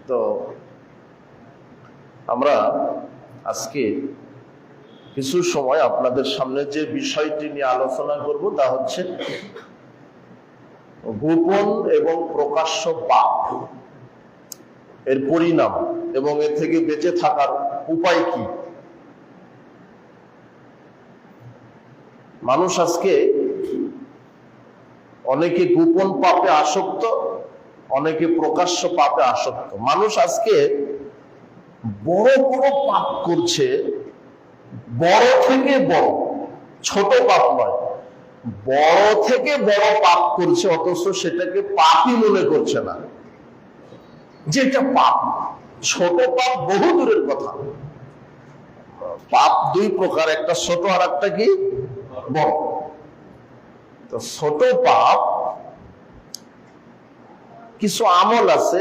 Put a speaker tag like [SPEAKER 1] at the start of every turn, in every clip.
[SPEAKER 1] তো আমরা আজকে কিছু সময় আপনাদের সামনে যে বিষয়টি নিয়ে আলোচনা করব তা হচ্ছে গোপন এবং প্রকাশ্য পাপ, এর পরিণাম এবং এর থেকে বেঁচে থাকার উপায় কি। মানুষ আজকে অনেকে গোপন পাপে আসক্ত, অনেকে প্রকাশ্য পাপে আসক্ত। মানুষ আজকে বড় বড় পাপ করছে, বড় থেকে বড়, ছোট পাপ নয়, বড় থেকে বড় পাপ করছে, অথচ সেটাকে পাপই মনে করছে না, যেটা পাপ। ছোট পাপ বহু দূরের কথা। পাপ দুই প্রকার, একটা ছোট আর একটা কি বড়। তো ছোট পাপ কিছু আমল আছে,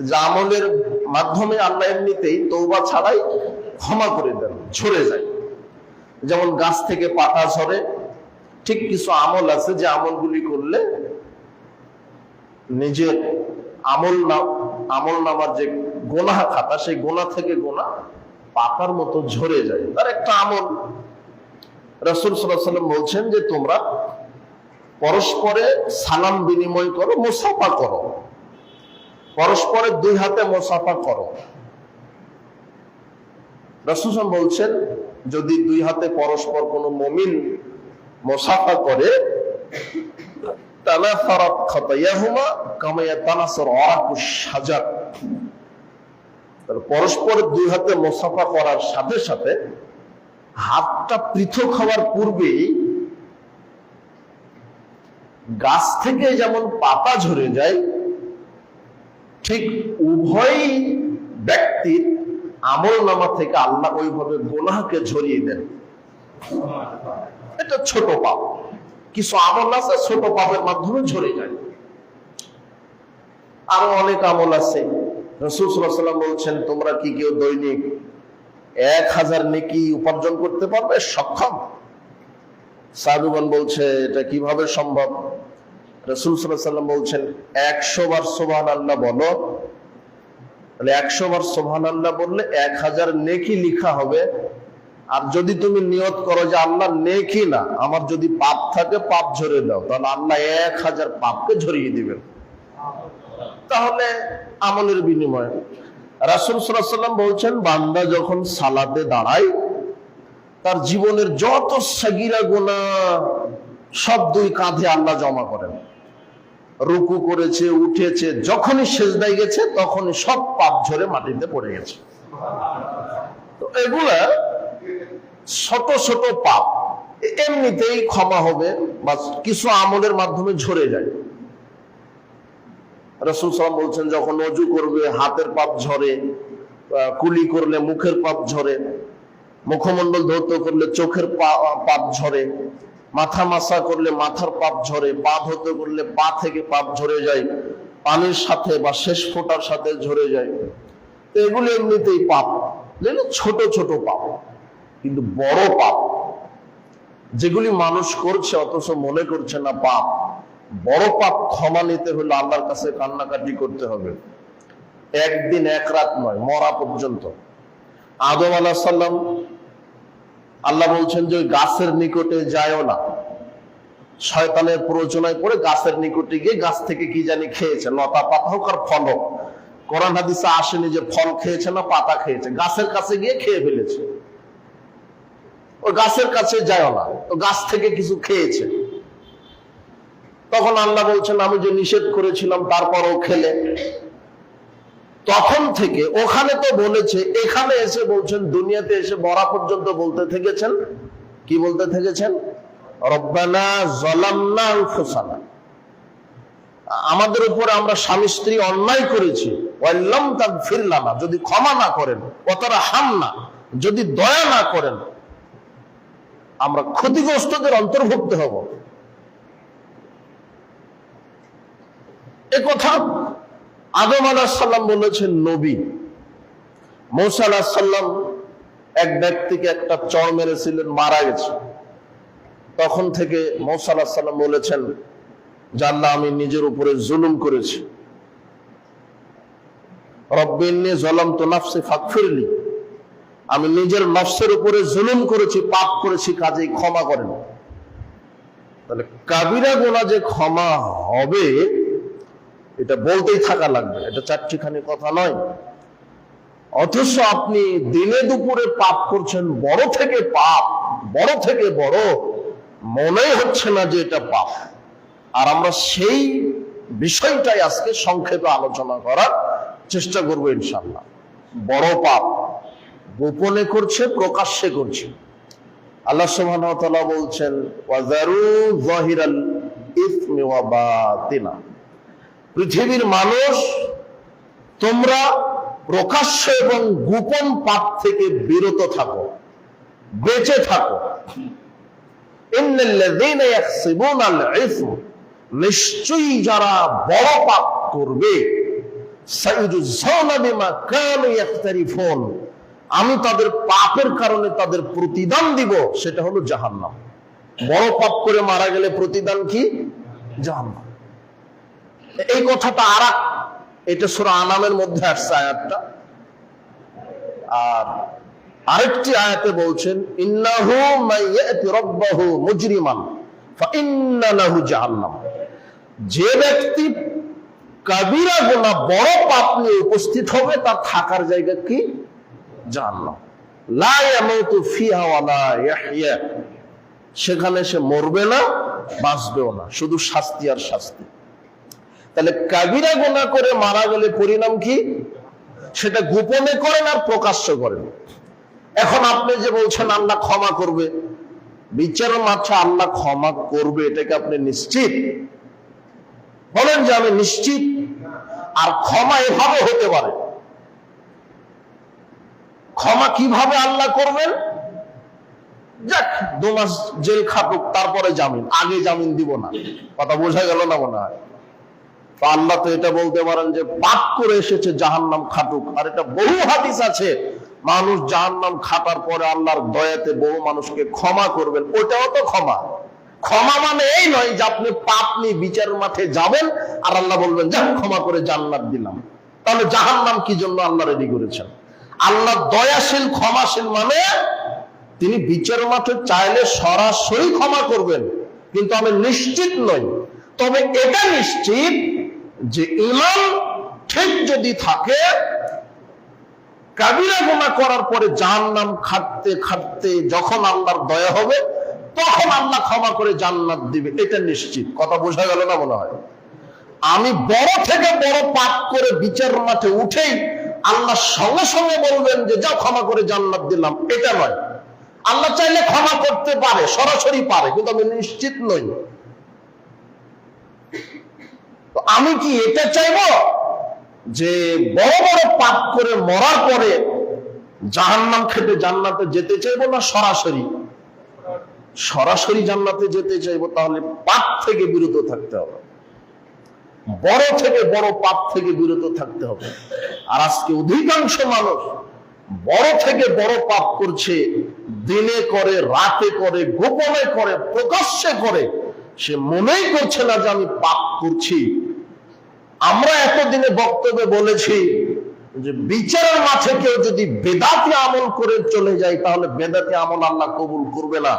[SPEAKER 1] যে আমলের মাধ্যমে আল্লাহ এমনিতেই তওবা ছাড়াই ক্ষমা করে দেন, ঝরে যায়। যেমন গাছ থেকে পাতা ঝরে, ঠিক কিছু আমল আছে যে আমলগুলি করলে নিজের আমল নামার যে গোনাহ খাতা, সেই গোনাহ থেকে গোনাহ পাতার মতো ঝরে যায়। তার একটা আমল রাসূল সাল্লাল্লাহু আলাইহি ওয়াসাল্লাম বলছেন যে তোমরা পরস্পরে সালাম বিনিময় করো, মুসাফা করো, পরস্পরের দুই হাতে মুসাফা করো। রাসূল বলছেন যদি দুই হাতে পরস্পর কোনো মুমিন মুসাফা করে, তানাসারাত খাতায়াহুমা কামা ইয়াতানাসারু আরাকুশ শাজার, পরস্পরের দুই হাতে মুসাফা করার সাথে সাথে হাতটা পৃথক হওয়ার পূর্বেই গাছ থেকে যেমন পাতা ঝরে যায়, ঠিক উভয় ব্যক্তির আমল নামা থেকে আল্লাহ ওইভাবে গুনাহকে ঝরিয়ে দেন। এটা ছোট পাপ। কিছু আমল আছে ছোট পাপের মাধ্যমে ঝরে যায়। আরো অনেক আমল আছে। রাসূল সাল্লাল্লাহু আলাইহি ওয়াসাল্লাম বলছেন তোমরা কি কেউ দৈনিক 1000 নেকি উপার্জন করতে পারবে? সক্ষম? সাহাবীগণ বলছে এটা কিভাবে সম্ভব? রাসূল সাল্লাল্লাহু আলাইহি ওয়াসাল্লাম বলছেন 100 বার সুবহানাল্লাহ বলো, তাহলে 100 বার সুবহানাল্লাহ বললে 1000 নেকি লিখা হবে। আর যদি তুমি নিয়ত করো যে আল্লাহ নেকি না, আমার যদি পাপ থাকে পাপ ঝরিয়ে দাও, তাহলে আল্লাহ 1000 পাপকে ঝরিয়ে দিবেন। তাহলে আমলের বিনিময়ে রাসূল সাল্লাল্লাহু আলাইহি ওয়াসাল্লাম বলছেন বান্দা যখন সালাতে দাঁড়ায় তার জীবনের যত সাগীরা গুনাহ সব দুই কাঁধে আল্লাহ জমা করেন। রুকু করেছে, উঠেছে, যখনই সিজদায় গেছে তখনই সব পাপ ঝরে মাটিতে পড়ে গেছে। তো এগুলা ছোট ছোট পাপ এমনিতেই ক্ষমা হবে, বা কিছু আমলের মাধ্যমে ঝরে যায়। রাসূল সাল্লাল্লাহু আলাইহি ওয়াসাল্লাম বলছেন যখন ওযু করবে হাতের পাপ ঝরে, কুলি করলে মুখের পাপ ঝরে, মুখমণ্ডল ধৌত করলে চোখের পাপ ঝরে, মাথা মাসা করলে মাথার পাপ ঝরে, পা ধৌত করলে পা থেকে পাপ ঝরে যায়, পানির সাথে বা শেষ ফোঁটার সাথে ঝরে যায়। তো এগুলো এমনিতেই পাপ, ছোট ছোট পাপ। কিন্তু বড় পাপ যেগুলি মানুষ করছে অথচ মনে করছে না পাপ, বড় পাপ ক্ষমা নিতে হলে আল্লাহর কাছে কান্নাকাটি করতে হবে। একদিন এক রাত নয়, মরা পর্যন্ত। আদম আলাইহিস সালাম, আল্লাহ বলছেন যে ওই গাছের নিকটে যায়ও না। শয়তানের প্ররোচনায় পড়ে গাছের নিকটে গিয়ে গাছ থেকে কি জানি খেয়েছে, লতা পাতা হোক আর ফল হোক। কোরআন হাদিসে আসেনি যে ফল খেয়েছে না পাতা খেয়েছে, গাছের কাছে গিয়ে খেয়ে ফেলেছে। ওই গাছের কাছে যায়ও না, তো গাছ থেকে কিছু খেয়েছে। তখন আল্লাহ বলছেন আমি যে নিষেধ করেছিলাম তারপরও খেলে। তখন থেকে ওখানে তো বলেছে, এখানে এসে বলছেন, দুনিয়াতে এসে মরা পর্যন্ত বলতে থেকেছেন। কি বলতে থেকেছেন? রব্বানা যালামনা আনফুসানা, আমাদের উপর আমরা স্বামী স্ত্রী অন্যায় করেছি, ওয়াল্লাম তাগফির লানা, যদি ক্ষমা না করেন, ওয়াতারহামনা, যদি দয়া না করেন, আমরা ক্ষতিগ্রস্তদের অন্তর্ভুক্ত হব। এ কথা আদম আলাইহিস সালাম বলেছেন নবী। মূসা আলাইহিস সালাম এক ব্যক্তিকে একটা চড় মেরেছিলেন, মারা গেছে। তখন থেকে মূসা আলাইহিস সালাম বলেছেন যে আল্লাহ আমি নিজের উপরে জুলুম করেছি। রব্বি ইন্নী যালামতু নাফসি ফাগফিরলি, আমি নিজের নফসের উপরে জুলুম করেছি, পাপ করেছি, কাজেই ক্ষমা করেন। তাহলে কাবিরা গুনাহ যে ক্ষমা হবে এটা বলতেই থাকা লাগবে, এটা চারটিখানি কথা নয়। অথচ আপনি দিনে দুপুরে পাপ করছেন, বড় থেকে পাপ, বড় থেকে বড়, মনেই হচ্ছে না যে এটা পাপ। আর আমরা সেই বিষয়টাই আজকে সংক্ষেপে আলোচনা করার চেষ্টা করব ইনশাআল্লাহ। বড় পাপ গোপনে করছে, প্রকাশ্যে করছে। আল্লাহ সুবহানাহু ওয়া তাআলা বলছেন ওয়াজারু যাহিরাল ইসমি ওয়া বাতিনা, পৃথিবীর মানুষ তোমরা প্রকাশ্য এবং গোপন পাপ থেকে বিরত থাকো, বেঁচে থাকো। ইন্নাল্লাযীনা ইয়াকসিবুনাল ইসম, নিশ্চয়ই যারা বড় পাপ করবে, সাইয়ুজজাউনা বিমা কানু ইয়াকতারিফুন, আমি তাদের পাপের কারণে তাদের প্রতিদান দিব, সেটা হলো জাহান্নাম। বড় পাপ করে মারা গেলে প্রতিদান কি? জাহান্নাম। এই কথাটা এটা সূরা আনামের মধ্যে আসছে আয়াতটা। আর আরেকটি আয়াতে বলছেন ইন্নাহু মাইয়াতি রাব্বাহু মুজরিমান ফাইন্না লাহু জাহান্নাম, যে ব্যক্তি কাবিরা গুনাহ বড় পাপ নিয়ে উপস্থিত হবে তার থাকার জায়গা কি? জাহান্নাম। লা ইয়ামুতু ফিহা ওয়া লা ইয়াহইয়া, সেখানে সে মরবে না, বাঁচবেও না, শুধু শাস্তি আর শাস্তি। তাহলে কাবিরা গুনাহ করে মারা গেলে পরিণাম কি? সেটা গোপনে করেন আর প্রকাশ্য করেন। এখন আপনি যে বলছেন আল্লাহ ক্ষমা করবে, বিচারের মাঠে আল্লাহ ক্ষমা করবে, এটাকে আপনি নিশ্চিত? বলেন যে আমি নিশ্চিত। আর ক্ষমা এভাবে হতে পারে। ক্ষমা কিভাবে আল্লাহ করবেন? যাক 2 মাস জেল খাটুক, তারপরে জামিন, আগে জামিন দিব না। কথা বোঝা গেল না মনে হয়? আল্লাহ তো এটা বলতে পারেন যে পাপ করে এসেছে, জাহান্নাম খাটুক। আর এটা বহু হাদিস আছে, মানুষ জাহান্নাম খাটার পরে আল্লাহর দয়াতে বহু মানুষকে ক্ষমা করবেন। ওটাও তো ক্ষমা। ক্ষমা মানে এই নয় যে আপনি পাপ নিয়ে বিচার মাঠে যাবেন আর আল্লাহ বলবেন যা ক্ষমা করে জান্নাত দিলাম। তাহলে জাহান্নাম কি জন্য আল্লাহ রেডি করেছেন? আল্লাহ দয়াশীল, ক্ষমাশীল, মানে তিনি বিচার মাঠে চাইলে সরাসরি ক্ষমা করবেন, কিন্তু আমি নিশ্চিত নই। তবে এটা নিশ্চিত যে ঈমান ঠিক যদি থাকে, কাবিরা গুনাহ করার পরে জাহান্নাম খাটতে খাটতে যখন আল্লাহর দয়া হবে তখন আল্লাহ ক্ষমা করে জান্নাত দিবে, এটা নিশ্চিত। কথা বোঝা গেল না মনে হয়? আমি বড় থেকে বড় পাপ করে বিচার মাঠে উঠেই আল্লাহ সঙ্গে সঙ্গে বলবেন যে যাও ক্ষমা করে জান্নাত দিলাম, এটা নয়। আল্লাহ চাইলে ক্ষমা করতে পারে, সরাসরি পারে, কিন্তু আমি নিশ্চিত নই। তো আমি কি এটা চাইবো যে বড় বড় পাপ করে মরার পরে জাহান্নাম খেতে জান্নাতে যেতে চাইবো, না সরাসরি? সরাসরি জান্নাতে যেতে চাইবো। তাহলে পাপ থেকে বিরত থাকতে হবে, বড় থেকে বড় পাপ থেকে বিরত থাকতে হবে। আর আজকে অধিকাংশ মানুষ বড় থেকে বড় পাপ করছে, দিনে করে, রাতে করে, গোপনে করে, প্রকাশ্যে করে, সে মনেই করছে না যে আমি পাপ করছি। আমরা এতদিনে বক্তব্যে বলেছি যে বিচারের মাঠে কেউ যদি বেদাতি আমল করে চলে যায় তাহলে বেদাতি আমল আল্লাহ কবুল করবে না।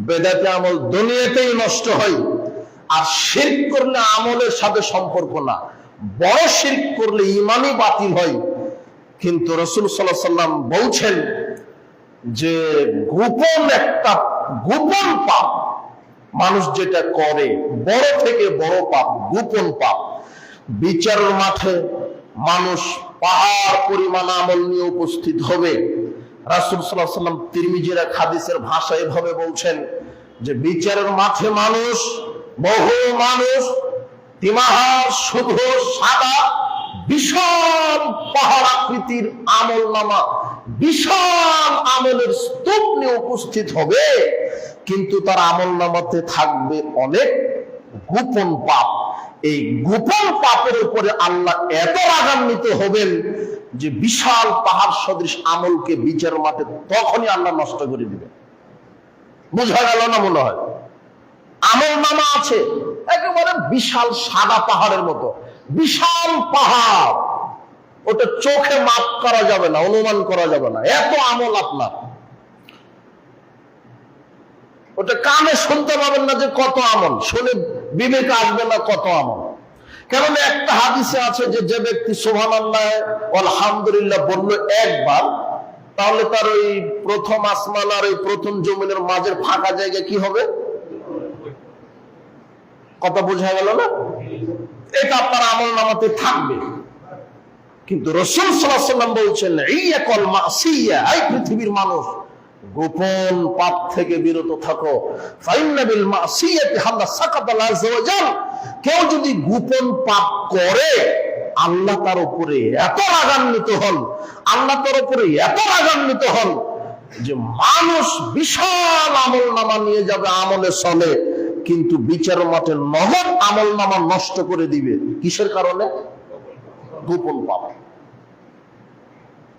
[SPEAKER 1] বেদাতি আমল দুনিয়াতেই নষ্ট হয়। আর শিরক করলে আমলের সাথে সম্পর্ক না, বড় শিরক করলে ঈমানই বাতিল হয়। কিন্তু রাসূল সাল্লাল্লাহু আলাইহি ওয়াসাল্লাম বলছেন যে গোপন পাপ মানুষ যেটা করে, বড় থেকে বড় পাপ, গোপন পাপ, বিচারের মাঠে মানুষ পাহাড় পরিমাণ আমল নিয়ে উপস্থিত হবে। রাসূল সাল্লাল্লাহু আলাইহি ওয়াসাল্লাম তিরমিজির এক হাদিসের ভাষায় এভাবে বলছেন যে বিচারের মাঠে বহু মানুষ তিমাহার শুদ্ধ সাদা বিশাল পাহাড় আকৃতির আমলনামা, বিশাল আমলের স্তূপ নিয়ে উপস্থিত হবে, কিন্তু তার আমলনামাতে থাকবে অনেক গোপন পাপ। এই গোপন পাপের উপরে আল্লাহ এত রাগান্বিত হবেন যে বিশাল পাহাড় সদৃশ আমলকে বিচার মাঠে তখনই আল্লাহ নষ্ট করে দিবেন। বোঝা গেল না মনে হয়? আমলনামা আছে একেবারে বিশাল সাদা পাহাড়ের মতো, বিশাল পাহাড়, ও ওটা চোখে মাপ করা যাবে না, অনুমান করা যাবে না, এত আমল আপনার। ওটা কানে শুনতে পাবেন না যে কত আমল, শুনে বিবেক আসবে না কত আমল। কারণ একটা হাদিসে আছে যে যে ব্যক্তি সুবহানাল্লাহ আলহামদুলিল্লাহ বলল একবার, তাহলে তার ওই প্রথম আসমান আর ওই প্রথম জমিনের মাঝের ফাঁকা জায়গা কি হবে? কথা বোঝা গেল না? এটা আপনার আমল নামাতে থাকবে। কিন্তু রাসূল সাল্লাল্লাহু আলাইহি ওয়াসাল্লাম বলছেন, ইয়াকুল মাসিয়া, এই পৃথিবীর মানুষ, গোপন পাপ থেকে বিরত থাকো। ফাইন্না বিল মাসিয়াতি হাল্লা সাকাতাল্লাহু আযজা ওয়া জাল। কেউ যদি গোপন পাপ করে আল্লাহ তার উপরে এত রাগান্বিত হন, আল্লাহ তার উপরে এত রাগান্বিত হন যে মানুষ বিশাল আমল নামা নিয়ে যাবে, আমলে চলে, কিন্তু বিচার মাঠে নগদ আমল নামা নষ্ট করে দিবে। কিসের কারণে? গোপন পাপ।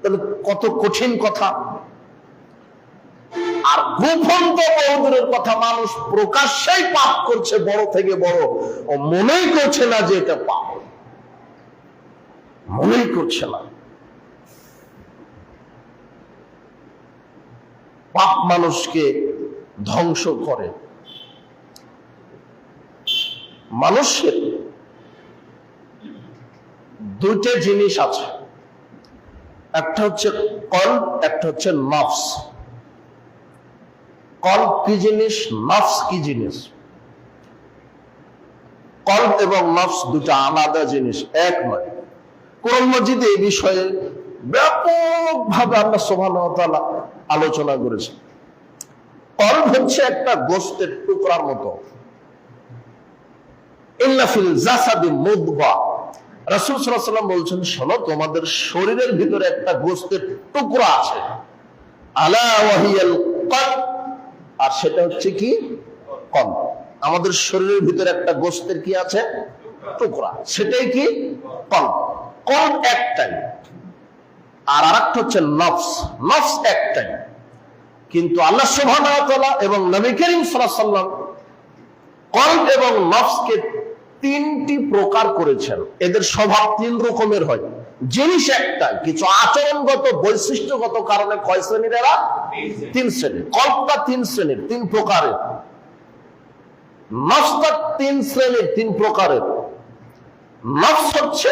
[SPEAKER 1] তাহলে কত কঠিন কথা। আর গোপন তো বহুদূরের কথা, মানুষ প্রকাশ্যেই পাপ করছে, বড় থেকে বড়, ও মনেই করছে না যে এটা পাপ, মনেই করছে না। পাপ মানুষকে ধ্বংস করে। মানুষের দুইটা জিনিস আছে, একটা হচ্ছে কলব, একটা হচ্ছে নফস। কলব কি জিনিস, নফস কি জিনিস? কলব এবং নফস দুটা আলাদা জিনিস, এক নয়। কোরআন মাজিদে এই বিষয়ে ব্যাপকভাবে আল্লাহ সুবহানাহু ওয়া তাআলা আলোচনা করেছেন। কলব হচ্ছে একটা গোশতের টুকরার মতো। ইন্না ফিল জাসাদি মুদগা, রাসূল সাল্লাল্লাহু আলাইহি ওয়াসাল্লাম বলছেন, শোনো, তোমাদের শরীরের ভিতরে একটা গোশতের টুকরা আছে, আলা ওয়াহিয়াল কলব, আর সেটা হচ্ছে কি? কলব। আমাদের শরীরের ভিতরে একটা গোশতের কি আছে? টুকরা, সেটাই কি? কলব। কলব একটাই, আর আরেকটা হচ্ছে নফস। নফস একটাই, কিন্তু আল্লাহ সুবহানাহু ওয়া তাআলা এবং নবী করিম সাল্লাল্লাহু আলাইহি ওয়াসাল্লাম কলব এবং নফসকে তিনটি প্রকার করেছেন। এদের স্বভাব তিন রকমের হয়, জিনিস একটা, কিছু আচরণগত বৈশিষ্ট্যগত কারণে কয় শ্রেণীর এরা? তিন শ্রেণীর। কল্পটা তিন শ্রেণীর, তিন প্রকারের। নফসটা তিন শ্রেণীর, তিন প্রকারের। নফস হচ্ছে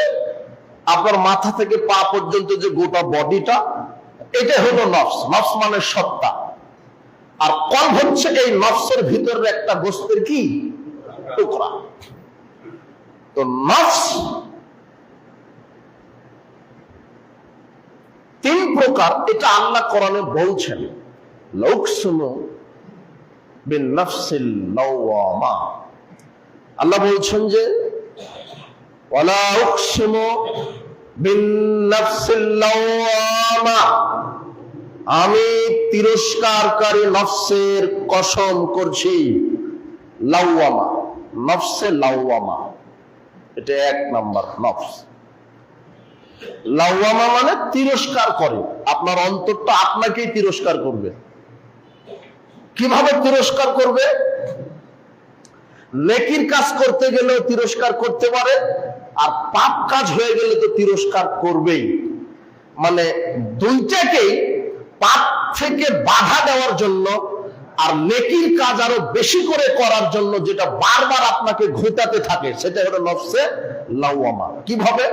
[SPEAKER 1] আপনার মাথা থেকে পা পর্যন্ত যে গোটা বডিটা, এটা হলো নফস। নফস মানে সত্তা। আর কলব হচ্ছে এই নফসের ভিতরের একটা গোশতের কি? টুকরা। তো নফস তিন প্রকার, এটা আল্লাহ কোরআনে বলছেন। লাউকসুমু বিন নাফসিল লাওয়ামা, আল্লাহ বলছেন যে ওয়ালা উকসিমু বিন নাফসিল লাওয়ামা, আমি তিরস্কারকারী নফসের কসম করছি। লাওয়ামা, নফসে লাওয়ামা, এটা এক নাম্বার নফস। লাওয়ামা মানে তিরস্কার করে, আপনার অন্তরটা আপনাকেই তিরস্কার করবে। কিভাবে তিরস্কার করবে? নেকির কাজ করতে গেলেও তিরস্কার করতে পারে, আর পাপ কাজ হয়ে গেলে তো তিরস্কার করবেই। মানে দুইটাকেই পাপ থেকে বাধা দেওয়ার জন্য আর নেকির কাজ আরো বেশি করে করার জন্য যেটা বারবার আপনাকে ঘুটাতে থাকে, সেটা হলো নফসে লাওয়ামা। কিভাবে?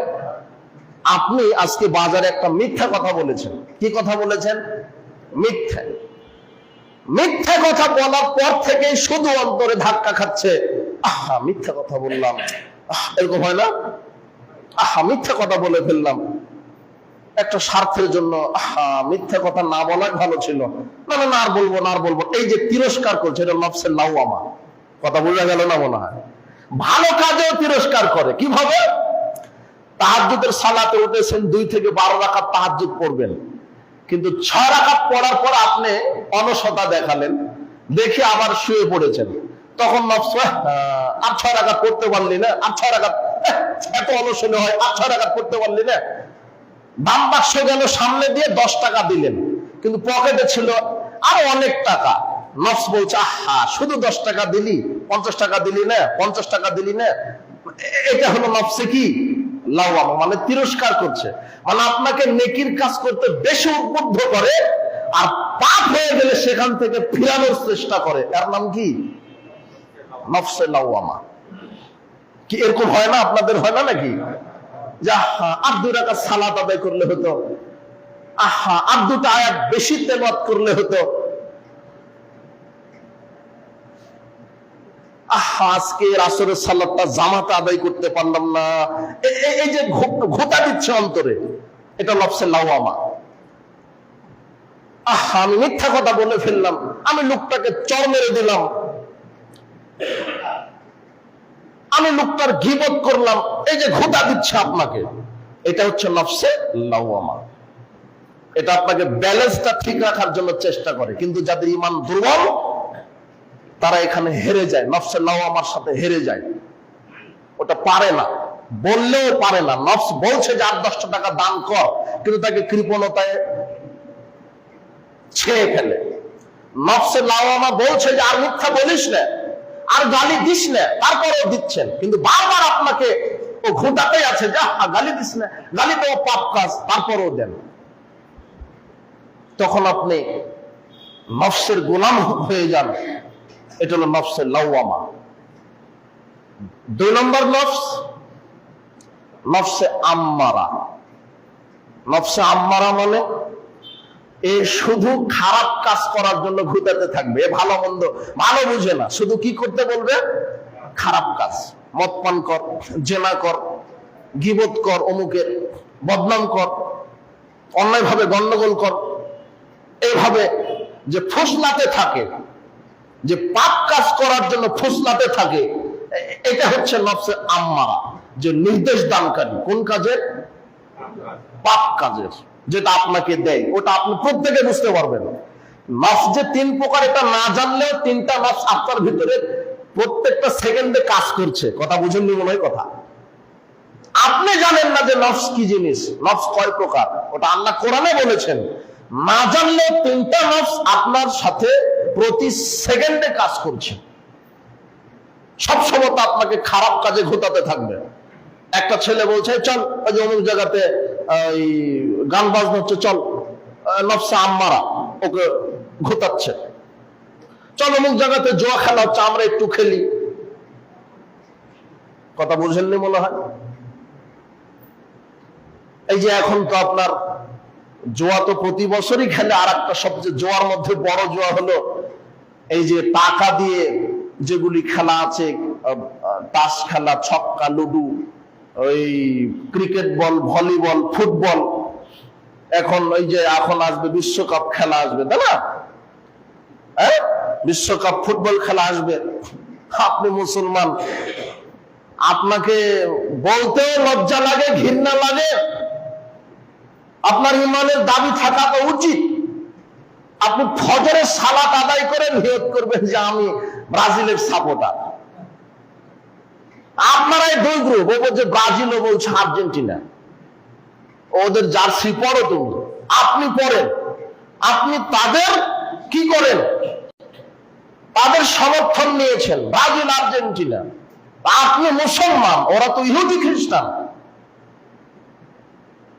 [SPEAKER 1] আপনি আজকে বাজারে একটা মিথ্যা কথা বলেছেন। কি কথা বলেছেন? মিথ্যা। মিথ্যা কথা বলার পর থেকে শুধু অন্তরে ধাক্কা খাচ্ছে, আহা মিথ্যা কথা বললাম, এরকম হয় না? আহা মিথ্যা কথা বলে ফেললাম একটা স্বার্থের জন্য, আহা মিথ্যা কথা না বলাই ভালো ছিল, না না না আর বলবো না, আর বলবো। এই যে তিরস্কার করছে, এটা নফসে লাওয়ামা। কথা বোঝা গেল না মনে হয়? ভালো কাজেও তিরস্কার করে। কিভাবে? তাহাজ্জুদের সালাতে উঠেছেন, 2 থেকে 12 রাকাত তাহাজ্জুদ পড়বেন, কিন্তু 6 রাকাত পড়ার পর আপনি অলসতা দেখালেন, দেখে আবার শুয়ে পড়েছেন। তখন নফস, আর 6 রাকাত পড়তে পারলি না, আর 6 রাকাত, এত অলস হলে হয়, আর 6 রাকাত পড়তে পারলি না। দাম বাক্স গেল সামনে দিয়ে 10 টাকা দিলেন, কিন্তু পকেটে ছিল আরো অনেক টাকা। নফস বলছে, আহা শুধু 10 টাকা দিলি, 50 টাকা দিলি না, 50 টাকা দিলি না। এটা হলো নফসে কি? লাওয়ামা মানে তিরস্কার করছে, মানে আপনাকে নেকির কাজ করতে বেশি উদ্বুদ্ধ করে, আর পাপ হয়ে গেলে সেখান থেকে ফিরানোর চেষ্টা করে। এর নাম কি? নফসে লাওয়ামা। কি এরকম হয় না? আপনাদের হয় না নাকি? যা আর 2 রাকাত সালাত আদায় করলে হতো, আহা আর 2টা আয়াত বেশি তেলাওয়াত করলে হতো, আহা আজকে আসরের সালাতটা জামাতে আদায় করতে পারলাম না। এই যে ঘোটা দিচ্ছে অন্তরে, এটা নফসে লাওয়ামা। আহা আমি মিথ্যা কথা বলে ফেললাম, আমি লোকটাকে চড় মেরে দিলাম, আমি লোকটার গীবত করলাম, এই যে ঘোটা দিচ্ছে আপনাকে, এটা হচ্ছে নফসে লাওয়ামা। এটা আপনাকে ব্যালেন্সটা ঠিক রাখার জন্য চেষ্টা করে, কিন্তু যাদের ঈমান দুর্বল তারা এখানে হেরে যায়, নফসে লাওয়ামার সাথে হেরে যায়। ওটা পারে না, বললেও পারে না। নফস বলছে যে 8-10 টাকা দান কর, কিন্তু তাকে কৃপণতায় ছেয়ে ফেলে। নফসে লাওয়ামা বলছে যে আর মিথ্যা বলিস না, আর গালি দিস না, তারপরেও দিচ্ছেন, কিন্তু বারবার আপনাকে ও ঘুটাতেই আছে, যা গালি দিস না, গালি তো পাপ কাজ, তারপরেও দেন। তখন আপনি নফসের গোলাম হয়ে যান। এটা হলো নফসে লাওয়ামা। 2 নম্বর নফস, নফসে আম্মারা। নফসে আম্মারা মানে এ শুধু খারাপ কাজ করার জন্য ঘুটাতে থাকবে, ভালো মন্দ ভালো বুঝে না, শুধু কি করতে বলবে? খারাপ কাজ। মদ পান কর, জেনা কর, গীবত কর, অমুকের বদনাম কর, অন্যায়ভাবে গন্ডগোল কর, এইভাবে যে ফুসলাতে থাকে, যে পাপ কাজ করার জন্য ফুসলাতে থাকে, এটা হচ্ছে নফসে আম্মারা, যে নির্দেশ দানকারী। কোন কাজের? পাপ কাজের, যেটা আপনাকে দেয়, ওটা আপনি প্রত্যেকে বুঝতে পারবেন। নফস যে 3 প্রকার, এটা না জানলেও 3টা নফস আপনার ভিতরে প্রত্যেকটা সেকেন্ডে কাজ করছে। কথা বুঝেননি মনে হয় কথা? আপনি জানেন না যে নফস কি জিনিস, নফস কয় প্রকার, ওটা আল্লাহ কোরআনে বলেছেন। না জানলে 3টা নফস আপনার সাথে প্রতি সেকেন্ডে কাজ করছে, সবসময় আপনাকে খারাপ কাজে ঘোটাতে থাকবে। একটা ছেলে বলছে চল ওই যে অমুক জায়গাতে গান বাজনা হচ্ছে, চল, নফসে আম্মারা ওকে ঘোটাচ্ছে। চল অমুক জায়গাতে জুয়া খেলা হচ্ছে, আমরা একটু খেলি। কথা বুঝেননি মনে হয়? এই যে এখন তো আপনার জুয়া তো প্রতি বছরই খেলে। আর একটা সবচেয়ে জুয়ার মধ্যে বড় জুয়া হলো এই যে টাকা দিয়ে যেগুলি খেলা আছে, তাস খেলা, ছক্কা, লুডু, ওই ক্রিকেট বল, ভলিবল, ফুটবল। এখন ওই যে এখন আসবে বিশ্বকাপ খেলা আসবে, তাই না? হ্যাঁ, বিশ্বকাপ ফুটবল খেলা আসবে। আপনি মুসলমান, আপনাকে বলতেও লজ্জা লাগে, ঘৃণা লাগে। আপনার ইমানের দাবি থাকা তো উচিত। আপনি ফজরের সালাত আদায় করে নিয়ত করবেন যে আমি ব্রাজিলের সাপোর্টার। আপনারাই 2 গ্রুপ, ও বলছে ব্রাজিল, ও বলছে আর্জেন্টিনা। ওদের জার্সি পরো তুমি, আপনি পরেন, আপনি তাদের কি করেন? তাদের সমর্থন নিয়েছেন, ব্রাজিল আর্জেন্টিনা। আপনি মুসলমান, ওরা তো ইহুদি খ্রিস্টান।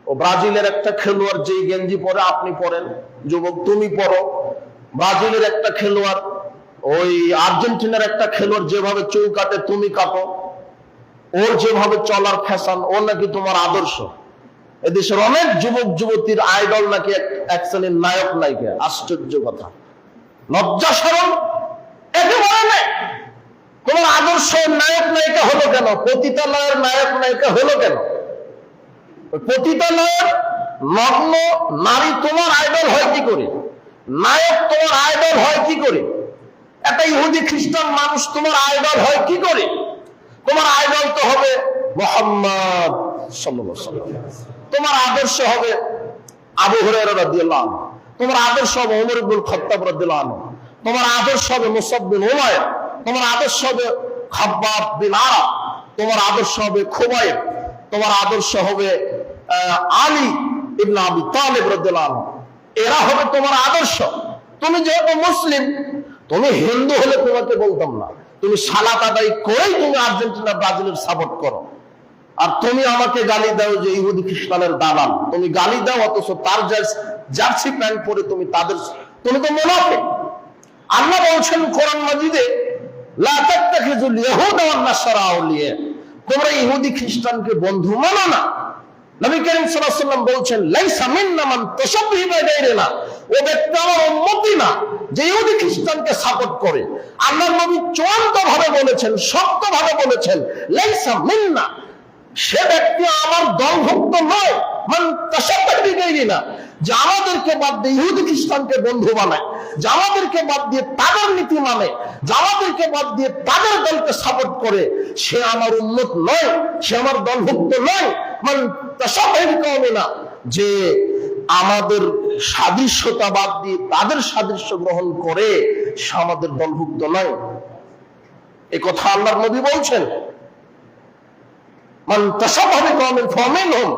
[SPEAKER 1] ও ব্রাজিলের একটা খেলোয়াড় যে গেঞ্জি পরে আপনি পরেন, যুবক তুমি পরো। ব্রাজিলের একটা খেলোয়াড়, ওই আর্জেন্টিনার একটা খেলোয়াড় যেভাবে চুল কাটে তুমি কাটো, ওর যেভাবে চলার ফ্যাশন, ও নাকি তোমার আদর্শ। এদেশের অনেক যুবক যুবতীর আইডল নাকি এক শ্রেণীর নায়ক নায়িকা। আশ্চর্য কথা, লজ্জা শরম একেবারে নেই। তোমার আদর্শ নায়ক নায়িকা হলো কেন? পতিতালয়ের নায়ক নায়িকা হলো কেন? পতিতালয়ের নগ্ন নারী তোমার আইডল হয় কি করে? নায়ক তোমার আইডল হয় কি করে? একটা ইহুদি খ্রিস্টান মানুষ তোমার আইডল হয় কি করে? তোমার আইডল তো হবে মুহাম্মদ সাল্লাল্লাহু আলাইহি ওয়াসাল্লাম। তোমার আদর্শ হবে আবু হুরায়রা রাদিয়াল্লাহু আনহু। তোমার আদর্শ হবে ওমর ইবনুল খাত্তাব রাদিয়াল্লাহু আনহু। তোমার আদর্শ হবে মুসাব বিন উমাইর। তোমার আদর্শ হবে খাব্বাব বিন আরাব। তোমার আদর্শ হবে খুবাইব। তোমার আদর্শ হবে আলী ইবনে আবি তালিব রাদিয়াল্লাহু আনহু। এরা হবে তোমার আদর্শ। তুমি যেহেতু মুসলিম, তুমি হিন্দু হলে তোমাকে বলতাম না, তুমি সালাত আদায় করেই তুমি আর্জেন্টিনা ব্রাজিলের সাপোর্ট করো। আর তুমি আমাকে গালি দাও যে ইহুদি খ্রিস্টানের দালাল। তুমি গালি দাও অথচ তার জার্সি প্যান্ট পরে তুমি তো মুনাফিক। আল্লাহ বলছেন কোরআন মাজিদে, লা তাত্তাখিযুল ইয়াহুদা ওয়ান নাসারা আউলিয়া, তোমরা ইহুদি খ্রিস্টানকে বন্ধু মানো না। নবী করিম সাল্লাল্লাহু আলাইহি ওয়াসাল্লাম বলছেন, লাইসা মিন্না মান তাশাব্বাহা বিগাইরিনা, ও ব্যক্তি আমার উম্মতি না যে ইহুদি খ্রিস্টানকে সাপোর্ট করে। আল্লাহর নবী চূড়ান্তভাবে বলেছেন, শক্তভাবে বলেছেন, লাইসা মিন্না, সে ব্যক্তি আমার দলভুক্ত নয়। মান তাশাব্বাহা বিগাইরিনা, যে আমাদেরকে বাদ দিয়ে ইহুদি খ্রিস্টানকে বন্ধু বানায়, যে আমাদেরকে বাদ দিয়ে তাদের নীতি মানে, যে আমাদেরকে বাদ দিয়ে তাদের দলকে সাপোর্ট করে, সে আমার উম্মত নয়, সে আমার দলভুক্ত নয়। মান তাশাব্বাহা বিকাওমিনা, যে আমাদের সাদৃশ্যতা বাদ দিয়ে তাদের সাদৃশ্য গ্রহণ করে, সে আমাদের দলভুক্ত নয়। এই কথা আল্লাহর নবী বলছেন। মান তাশাব্বাহা বিকাওমিন ফামিনহুম।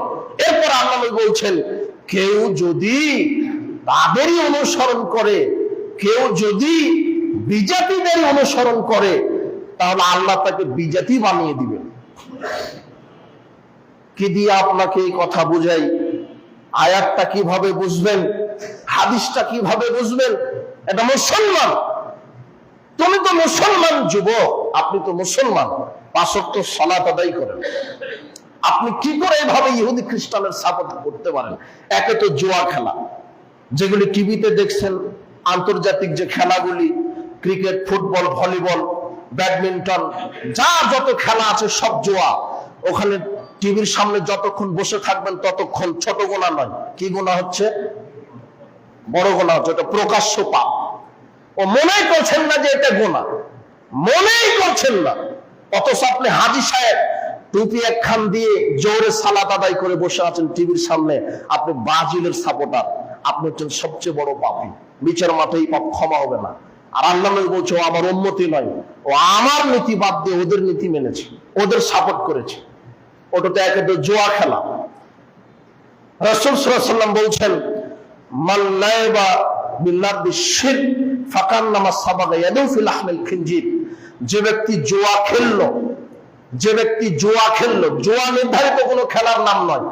[SPEAKER 1] এরপর আল্লাহ নবী বলছেন, কেউ যদি তাদেরই অনুসরণ করে, কেউ যদি বিজাতিদের অনুসরণ করে, তাহলে আল্লাহ তাকে বিজাতি বানিয়ে দিবেন। কি দিয়ে আপনাকে এই কথা বুঝাই? আয়াতটা কিভাবে বুঝবেন, হাদিসটা কিভাবে বুঝবেন? এটা মুসলমান, তুমি তো মুসলমান যুবক, আপনি তো মুসলমান, 5 ওয়াক্ত সালাত আদায় করেন, আপনি কি করে এভাবে ইহুদি খ্রিস্টানের সাপোর্ট করতে পারেন? একে তো জুয়া খেলা, যেগুলি টিভিতে দেখছেন, আন্তর্জাতিক যে খেলাগুলি, ক্রিকেট, ফুটবল, ভলিবল, ব্যাডমিন্টন, যা যত খেলা আছে সব জুয়া। ওখানে টিভির সামনে যতক্ষণ বসে থাকবেন ততক্ষণ ছোট গোনা নয়, কি গোনা হচ্ছে? বড় গোনা হচ্ছে, এটা প্রকাশ্য পাপ। ও মনেই করছেন না যে এটা গোনা, মনেই করছেন না, অথচ আপনি হাজী সাহেব টুপি একখান দিয়ে জোরে সালাত আদায় করে বসে আছেন টিভির সামনে, আপনি ব্রাজিলের সাপোর্টার, আপনি হচ্ছেন সবচেয়ে বড় পাপী। বিচার মাঠে এই পাপ ক্ষমা হবে না। আর আল্লাহ নবী বলছে, ও আমার উম্মতি নয়, ও আমার নীতি বাদ দিয়ে ওদের নীতি মেনেছে, ওদের সাপোর্ট করেছে। ওটা তো একেবারে জুয়া খেলা। রাসূল সাল্লাল্লাহু আলাইহি ওয়াসাল্লাম বলছেন, মান লাইবা বিল্লাহি শিরক ফাকান্নামা সাবাগা ইয়াদু ফি লাহমিল খিনজির, যে ব্যক্তি জুয়া খেললো, যে ব্যক্তি জুয়া খেললো, জুয়া নির্ধারিত কোনো খেলার নাম নয়,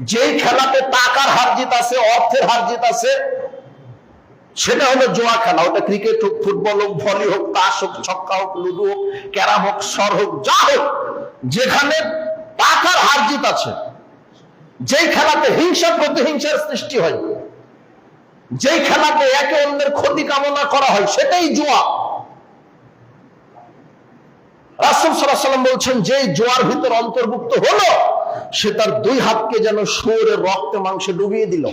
[SPEAKER 1] যেই খেলাতে টাকার হার জিত আছে, অর্থের হার জিত আছে, সেটা হলো জুয়া খেলা। ওটা ক্রিকেট হোক, ফুটবল হোক, ভলি হোক, তাস হোক, ছক্কা হোক, লুডু হোক, ক্যারাম হোক, সর হোক, যা হোক, যেখানে টাকার হার জিত আছে, যেই খেলাতে হিংসা প্রতিহিংসার সৃষ্টি হয়, যেই খেলাতে একে অন্যের ক্ষতি কামনা করা হয়, সেটাই জুয়া। রাসূল সাল্লাল্লাহু আলাইহি ওয়াসাল্লাম বলছেন, যে জুয়ার ভিতর অন্তর্ভুক্ত হলো, সে তার 2 হাতকে যেন শুয়োরের রক্তে মাংসে ডুবিয়ে দিল।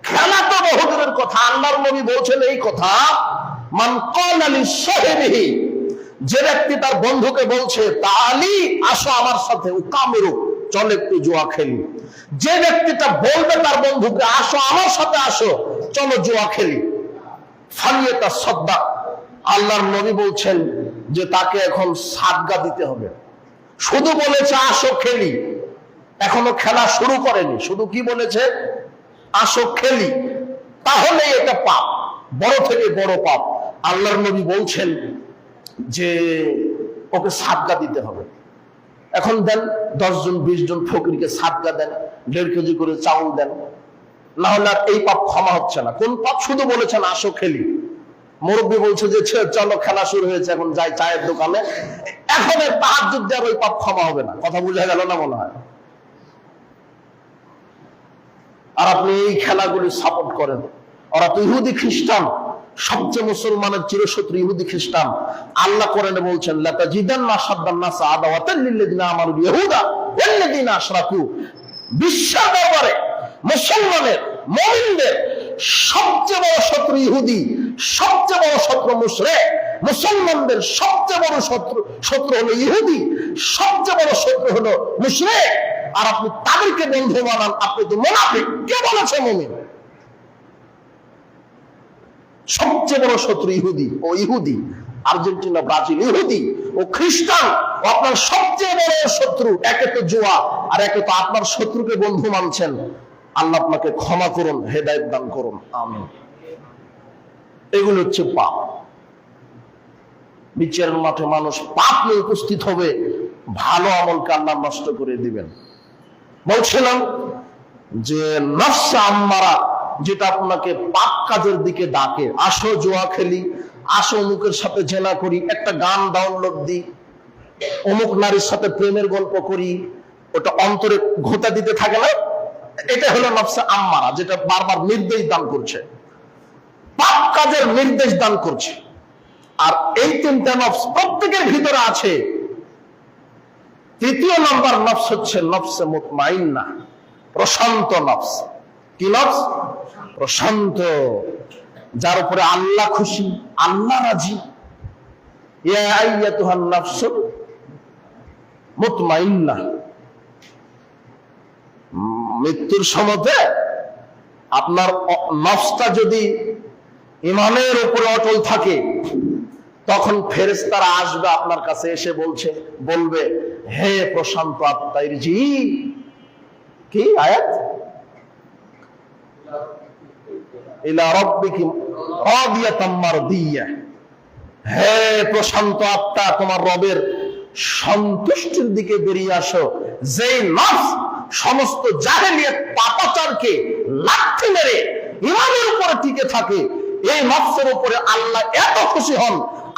[SPEAKER 1] খেলা তো বহুদূরের কথা, আল্লাহর নবী বলছেন এই কথা, মান ক্বালা লিসাহিবিহি, যে ব্যক্তি তার বন্ধুকে বলছে, তাআলি, আসো আমার সাথে, উকামিরু, চল একটু জুয়া খেলি। যে ব্যক্তিটা বলবে তার বন্ধুকে, আসো আমার সাথে, আসো চলো জুয়া খেলি, ফালিয়াতাসাদ্দাক, আল্লাহর নবী বলছেন যে তাকে এখন সাদকা দিতে হবে। শুধু বলেছে আসো খেলি, এখনো খেলা শুরু করেনি, শুধু কি বলেছে? আসো খেলি। তাহলে এটা পাপ, বড় থেকে বড় পাপ। আল্লাহর নবী বলছেন যে ওকে সাদকা দিতে হবে। এখন দেন 10 জন 20 জন ফকিরকে সাদকা দেন, 1.5 কেজি করে চাউল দেন, না হলে আর এই পাপ ক্ষমা হচ্ছে না। কোন পাপ? শুধু বলেছেন আসো খেলি। মুরব্বী বলছে যে চলো খেলা শুরু হয়েছে, এখন যাই চায়ের দোকানে, এখন তাহাজ্জুদ দেওয়ার ওই পাপ ক্ষমা হবে না। কথা বুঝা গেল না মনে হয়? আর আপনি এই খেলাগুলি সাপোর্ট করেন। ওরা তো ইহুদি খ্রিস্টান, সবচেয়ে মুসলমানের চিরশত্রু ইহুদি খ্রিস্টান। আল্লাহ কোরআনে বলছেন, লাতাজিদান্না আশাদ্দান নাস আদাওয়াতান লিল্লাযিনা আমানু ইয়াহুদা ওয়াল্লাযিনা আশরাকু, বিশ্বের দরবারে মুসলমানের, মুমিনদের সবচেয়ে বড় শত্রু ইহুদি, সবচেয়ে বড় শত্রু মুশরিক। মুসলমানদের সবচেয়ে বড় শত্রু হলো ইহুদি, সবচেয়ে বড় শত্রু হলো মুশরিক। আর আপনি তাদেরকে বন্ধু বানান, আপনি তো মুনাফিক। কে বলেছে মুমিন? সবচেয়ে বড় শত্রু ইহুদি। ও ইহুদি, আর্জেন্টিনা, ব্রাজিল ইহুদি, ও খ্রিস্টান, ও আপনার সবচেয়ে বড় শত্রু। একে তো জুয়া, আর একে তো আপনার শত্রুকে বন্ধু মানছেন। আল্লাহ আপনাকে ক্ষমা করুন, হেদায়েত দান করুন, আমিন। এগুলো হচ্ছে পাপ। বিচারের মাঠে মানুষ পাপ নিয়ে উপস্থিত হবে, ভালো আমলকে আল্লাহ নষ্ট করে দিবেন। বলছিলাম যে নফস আম্মারা যেটা আপনাকে পাপ কাজের দিকে ডাকে, আসো জুয়া খেলি, আসো অমুকের সাথে জেনা করি, একটা গান ডাউনলোড দিই, অমুক নারীর সাথে প্রেমের গল্প করি, ওটা অন্তরে ঘোঁতা দিতে থাকে না, এটা হলো নফসে আম্মারা, যেটা বারবার নির্দেশ দান করছে, পাপ কাজের নির্দেশ দান করছে। আর এই তিনটা নফস প্রত্যেকের ভিতরে আছে। তৃতীয় নম্বর নফস হচ্ছে নফসে মুতমাইন্না, প্রশান্ত নফস। কি নফস? প্রশান্ত, যার উপরে আল্লাহ খুশি, আল্লাহ রাজি। ইয়া আইয়াতুহান নাফসুল মুতমাইন্না। মৃত্যুর সময়তে আপনার নফসটা যদি ইমানের উপরে অটল থাকে, তখন ফেরেশতারা আসবে আপনার কাছে, এসে বলবে, হে প্রশান্ত আত্মার জি। কি আয়াত? ইলা রাব্বিকি রাদিয়াতাম মারদিয়া। হে প্রশান্ত আত্মা, তোমার রবের সন্তুষ্টির দিকে বেরিয়ে আসো। যেই নফস সমস্ত জাহেলিয়াত পাপাচারকে লাথি মেরে ইমানের উপরে টিকে থাকে, এই নফসের উপরে আল্লাহ এত খুশি হন,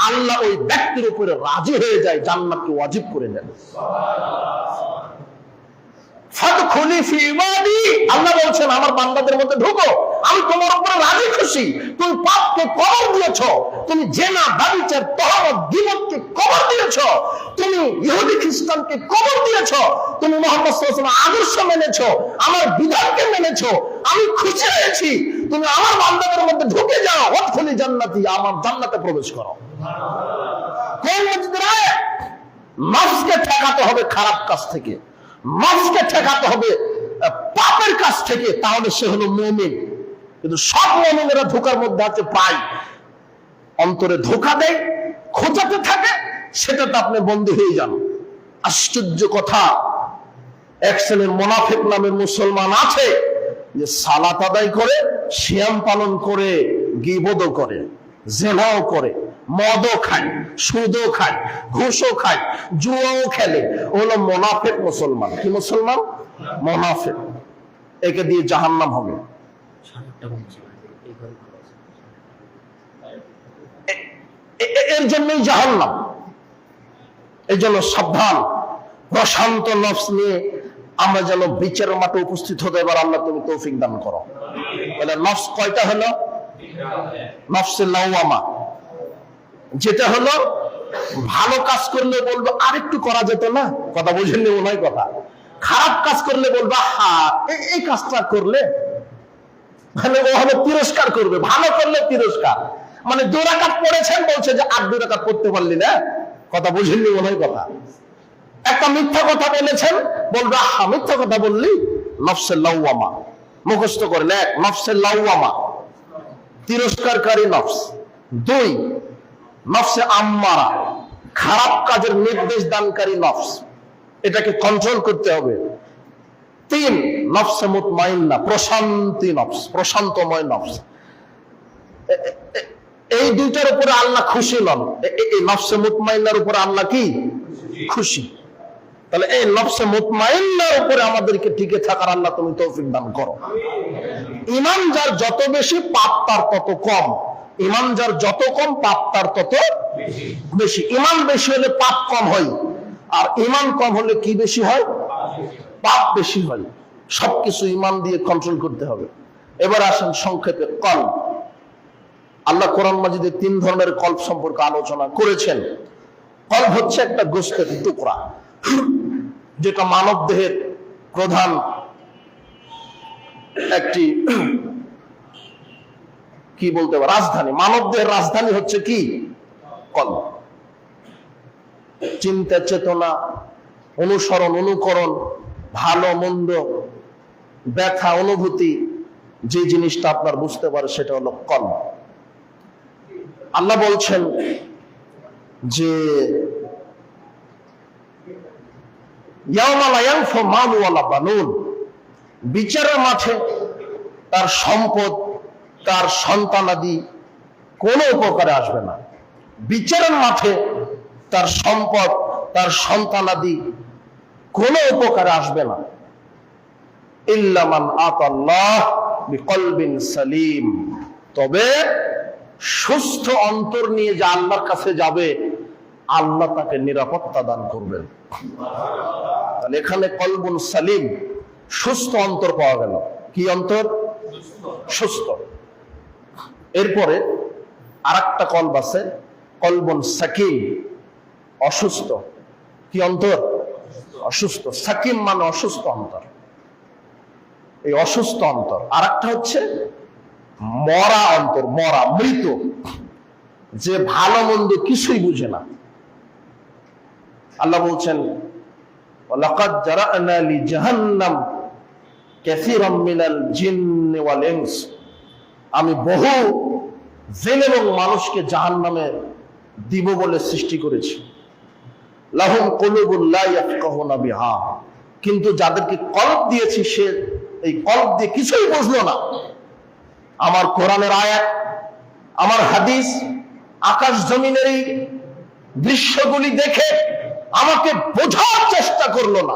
[SPEAKER 1] আল্লাহ ওই ব্যক্তির উপরে রাজি হয়ে যায়, জান্নাতকে ওয়াজিব করে দেন। ফাদখুলি ফি ইবাদি, আল্লাহ বলছেন আমার বান্দাদের মধ্যে ঢুকো, আমি তোমার উপরে রাজি খুশি। তুমি পাপকে কবর দিয়েছো, তুমি জেনা, ব্যভিচার, তহমত, গীবতকে কবর দিয়েছো, তুমি ইহুদি খ্রিস্টানকে কবর দিয়েছো, তুমি মুহাম্মদ সাল্লাল্লাহু আলাইহি ওয়াসাল্লাম আদর্শ মেনেছো, আমার বিধানকে মেনেছো, আমি খুশি হয়েছি। তুমি আমার বান্দাদের মধ্যে ঢুকে যাও, ওয়াদখুলি জান্নাতি, আমার জান্নাতে প্রবেশ করো। কোন মসজিদের আয়াত? নফসকে ঠেকাতে হবে খারাপ কাজ থেকে, নফসকে ঠেকাতে হবে পাপের কাজ থেকে, তাহলে সে হলো মুমিন। কিন্তু সব মুমিনেরা ধোঁকার মধ্যে আছে, প্রায় অন্তরে ধোঁকা দেয়, খোঁচাতে থাকে, সেটাতে আপনি বন্দী হয়ে যান। আশ্চর্য কথা, এক শ্রেণীর মুনাফিক নামের মুসলমান আছে যে সালাত আদায় করে, সিয়াম পালন করে, গীবতও করে, জেনাও করে, মদও খায়, সুদও খায়, ঘুষও খায়, জুয়াও খেলে, হলো মুনাফিক মুসলমান। কি মুসলমান? মুনাফিক। একে দিয়ে জাহান্নাম হবে। এর জন্যই জাহান্নাম। এই জন্য সাবধান, প্রশান্ত নফস নিয়ে আমরা যেন বিচারের মাঠে উপস্থিত হতে এবার আল্লাহ তুমি তৌফিক দান করো। তাহলে নফস কয়টা হলো? নফসে লাওয়ামা, যেটা হলো ভালো কাজ করলে বলবো আরেকটু করা যেত না, কথা বুঝেননি মনে হয় কথা। খারাপ কাজ করলে বলবো হ্যাঁ এই কাজটা করলে, মানে ও হলো তিরস্কার করবে। ভালো করলে তিরস্কার, মানে 2 রাকাত পড়েছেন, বলছে যে আর 2 রাকাত পড়তে পারলি না, কথা বুঝেননি মনে হয় কথা। একটা মিথ্যা কথা বলেছেন, বলবে হ্যাঁ মিথ্যা কথা বললি। নফসে লাওয়ামা মুখস্থ করেন। 1 নফসে লাওয়ামা, তিরস্কারকারী নফস। 2 নফসে আম্মারা, খারাপ কাজের নির্দেশ দানকারী নফস, এটাকে কন্ট্রোল করতে হবে। 3 নফসে মুতমাইন্না, প্রশান্তি নফস, প্রশান্তময় নফস। এই দুইটার উপরে আল্লাহ খুশি নন। এই নফসে মুতমাইন্নার উপরে আল্লাহ কি খুশি? তাহলে এই নফসে মুতমাইন্নার উপরে আমাদেরকে টিকে থাকার আল্লাহ তুমি তৌফিক দান করো। ঈমান যার যত বেশি, পাপ তার তত কম। ঈমান যার যত কম, পাপ তার তত বেশি। ঈমান বেশি হলে পাপ কম হয়, আর ঈমান কম হলে কি বেশি হয়? পাপ বেশি হয়। সবকিছু ঈমান দিয়ে কন্ট্রোল করতে হবে। এবার আসেন সংক্ষেপে কলব। আল্লাহ কোরআন মাজিদে 3 ধরনের কলব সম্পর্কে আলোচনা করেছেন। কলব হচ্ছে একটা গোশতের টুকরা, যেটা মানব দেহের প্রধান একটি কি বলতে পারে রাজধানী। মানব দেহের রাজধানী হচ্ছে কি? কলব। চিন্তা, চেতনা, অনুসরণ, অনুকরণ, ভালো মন্দ, ব্যথা, অনুভূতি, যে জিনিসটা আপনার বুঝতে পারে সেটা হলো কলব। আল্লাহ বলছেন যে বিচারের মাঠে তার সম্পদ, তার সন্তানাদি কোনো উপকারে আসবে না। বিচারের মাঠে তার সম্পদ, তার সন্তানাদি কোনো উপকারে আসবে না। ইল্লা মান আতাল্লাহ বিকলবিন সালিম, তবে সুস্থ অন্তর নিয়ে যে আল্লাহর কাছে যাবে, আল্লাহ তাকে নিরাপত্তা দান করবেন। তাহলে এখানে কলবুন সালিম, সুস্থ অন্তর পাওয়া গেল। কি অন্তর? সুস্থ। এরপরে আরেকটা কলব আছে, কলবুন সাকিম, অসুস্থ। কি অন্তর? অসুস্থ। সাকিম মানে অসুস্থ অন্তর। এই অসুস্থ অন্তর। আরেকটা হচ্ছে মরা অন্তর, মরা, মৃত, যে ভালো মন্দ কিছুই বুঝে না। আল্লাহ বলছেন ওয়ালাকাদ জারা'না লিজাহান্নাম কাসীরাম মিনাল জিন্নি ওয়াল ইনস, আমি বহু জিন এবং মানুষকে জাহান্নামে দিব বলে সৃষ্টি করেছি। লাহুম কুলুবুন লা ইয়াফকাহুনা বিহা, কিন্তু যাদেরকে কলব দিয়েছি সে এই কলব দিয়ে কিছুই বুঝলো না। আমার কোরআনের আয়াত, আমার হাদিস, আকাশ জমিনের এই দৃশ্যগুলি দেখে আমাকে বোঝার চেষ্টা করলো না।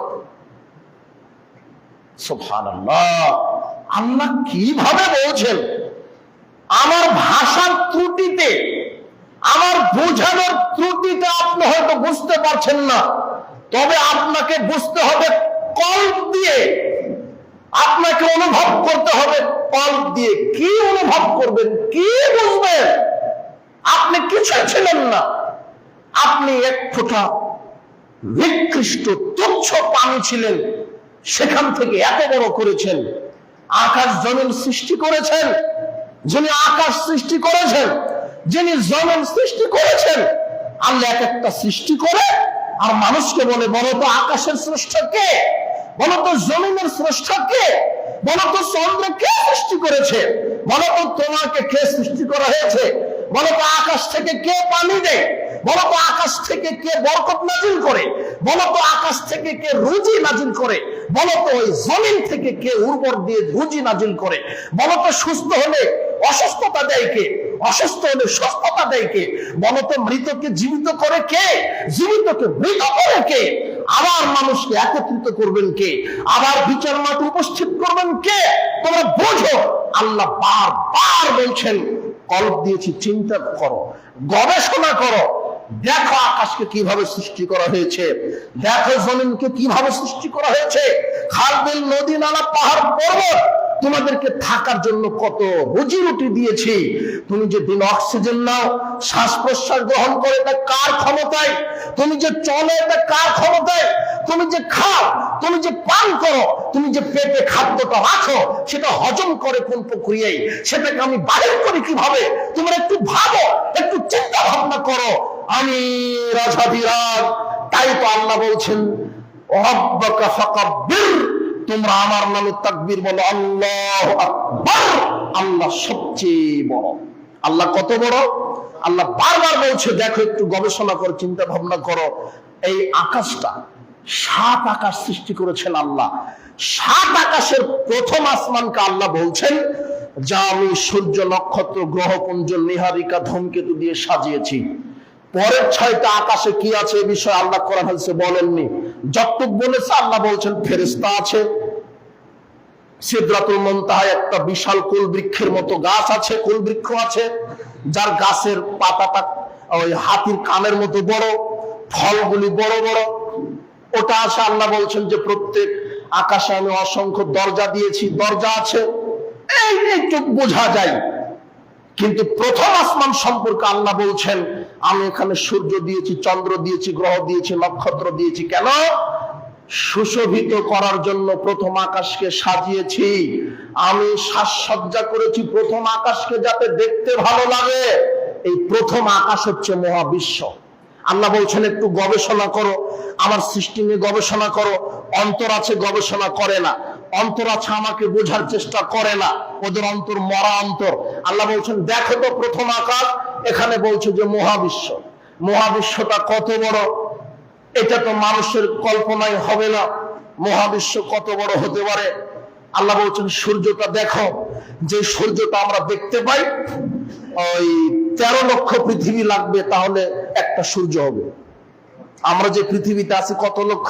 [SPEAKER 1] সুবহানাল্লাহ, আল্লাহ কিভাবে বলছেন? আমার ভাষার ত্রুটিতে, আমার বোঝানোর ত্রুটিতে আপনি হয়তো বুঝতে পারছেন না, তবে আপনাকে বুঝতে হবে কলব দিয়ে, আপনাকে অনুভব করতে হবে কলব দিয়ে। কি অনুভব করবেন? কি বুঝবেন? আপনি কিছুই ছিলেন না, আপনি এক ফোঁটা নিকৃষ্ট তুচ্ছ পানি ছিলেন, সেখান থেকে এত বড় করেছেন। আকাশ জমিন সৃষ্টি করেছেন, যিনি আকাশ সৃষ্টি করেছেন, যিনি জমিন সৃষ্টি করেছেন, আল্লাহ এক একটা সৃষ্টি করে আর মানুষকে বলে, বলো তো আকাশের স্রষ্টা কে? বলো তো জমিনের স্রষ্টা কে? বলো তো চন্দ্র কে সৃষ্টি করেছে? বলো তো তোমাকে কে সৃষ্টি করা হয়েছে? বলো তো আকাশ থেকে কে পানি দেয়? বলো তো আকাশ থেকে কে বরকত নাজিল করে? বলো তো আকাশ থেকে কে রুজি নাজিল করে? বলো তো ওই জমিন থেকে কে উর্বর দিয়ে রুজি নাজিল করে? বলো তো সুস্থ হলে অসুস্থতা দেয় কে? অসুস্থ হলে সুস্থতা দেয় কে? বলো তো মৃতকে জীবিত করে কে? জীবিতকে মৃত করে কে? আবার মানুষকে একত্রিত করবেন কে? আবার বিচার মাঠে উপস্থিত করবেন কে? তোমরা বোঝো। আল্লাহ বারবার বলছেন কলব দিয়েছি, চিন্তা করো, গবেষণা করো, দেখো আকাশকে কিভাবে সৃষ্টি করা হয়েছে, দেখো জমিনকে কিভাবে সৃষ্টি করা হয়েছে, খাল বিল, নদী, নালা, পাহাড়, পর্বত, তোমাদেরকে থাকার জন্য কত রুজি রুটি দিয়েছি। তুমি যে দিন অক্সিজেন নাও, শ্বাস প্রশ্বাস গ্রহণ করে, এটা কার ক্ষমতায়? তুমি যে চলো, এটা কার ক্ষমতায়? তুমি যে খাও, তুমি যে পান করো, তুমি যে পেটে খাদ্যটা রাখো, সেটা হজম করে কোন প্রক্রিয়ায়, সেটাকে আমি বাহির করি কিভাবে? তোমরা একটু ভাবো, একটু চিন্তা ভাবনা করো। আমি রাজাধিরাজ, তাই তো আল্লাহ বলছেন রাব্বাকা ফাকাব্বির, তোমরা আমার নামে তাকবীর বলো, আল্লাহু আকবার, আল্লাহ সবচেয়ে বড়। আল্লাহ কত বড়? আল্লাহ বারবার বলছে দেখো, একটু গবেষণা করো, চিন্তা ভাবনা করো। এই আকাশটা, 7 আকাশ সৃষ্টি করেছেন আল্লাহ। 7 আকাশের প্রথম আসমানকে আল্লাহ বলছেন যা আমি সূর্য, নক্ষত্র, গ্রহপুঞ্জ, নীহারিকা, ধূমকেতু দিয়ে সাজিয়েছি। পরের 6টা আকাশে কি আছে এ বিষয়ে আল্লাহ কোরআন হাদিসে বলেননি। যতটুকু বলেছে আল্লাহ বলছেন ফেরেশতা আছে, সিদরাতুল মুনতাহায় একটা বিশাল কুল বৃক্ষের মতো গাছ আছে, কুল বৃক্ষ আছে, যার গাছের পাতাটা ওই হাতির কানের মতো বড়, ফলগুলি বড় বড়, ওটা আছে। আল্লাহ বলছেন যে প্রত্যেক আকাশে আমি অসংখ্য দরজা দিয়েছি, দরজা আছে, এইটুকু বোঝা যায়। কিন্তু প্রথম আসমান সম্পর্কে আল্লাহ বলছেন আমি এখানে সূর্য দিয়েছি, চন্দ্র দিয়েছি, গ্রহ দিয়েছি, নক্ষত্র দিয়েছি। কেন? সুশোভিত করার জন্য প্রথম আকাশকে সাজিয়েছি। আমি সাজসজ্জা করেছি প্রথম আকাশকে যাতে দেখতে ভালো লাগে। এই প্রথম আকাশ হচ্ছে মহাবিশ্ব। আল্লাহ বলছেন একটু গবেষণা করো, আমার সৃষ্টি নিয়ে গবেষণা করো। অন্তর আছে, গবেষণা করে না। অন্তর আছে, আমাকে বোঝার চেষ্টা করে না। ওদের অন্তর মরা অন্তর। আল্লাহ বলছেন দেখো তো প্রথম আকাশ, এখানে বলছে যে মহাবিশ্ব। মহাবিশ্বটা কত বড়, এটা তো মানুষের কল্পনায় হবে না। মহাবিশ্ব কত বড় হতে পারে? আল্লাহ বলছেন সূর্যটা দেখো, যে সূর্যটা আমরা দেখতে পাই ওই 13 লক্ষ পৃথিবী লাগবে তাহলে একটা সূর্য হবে। আমরা যে পৃথিবীতে আছি কত লক্ষ?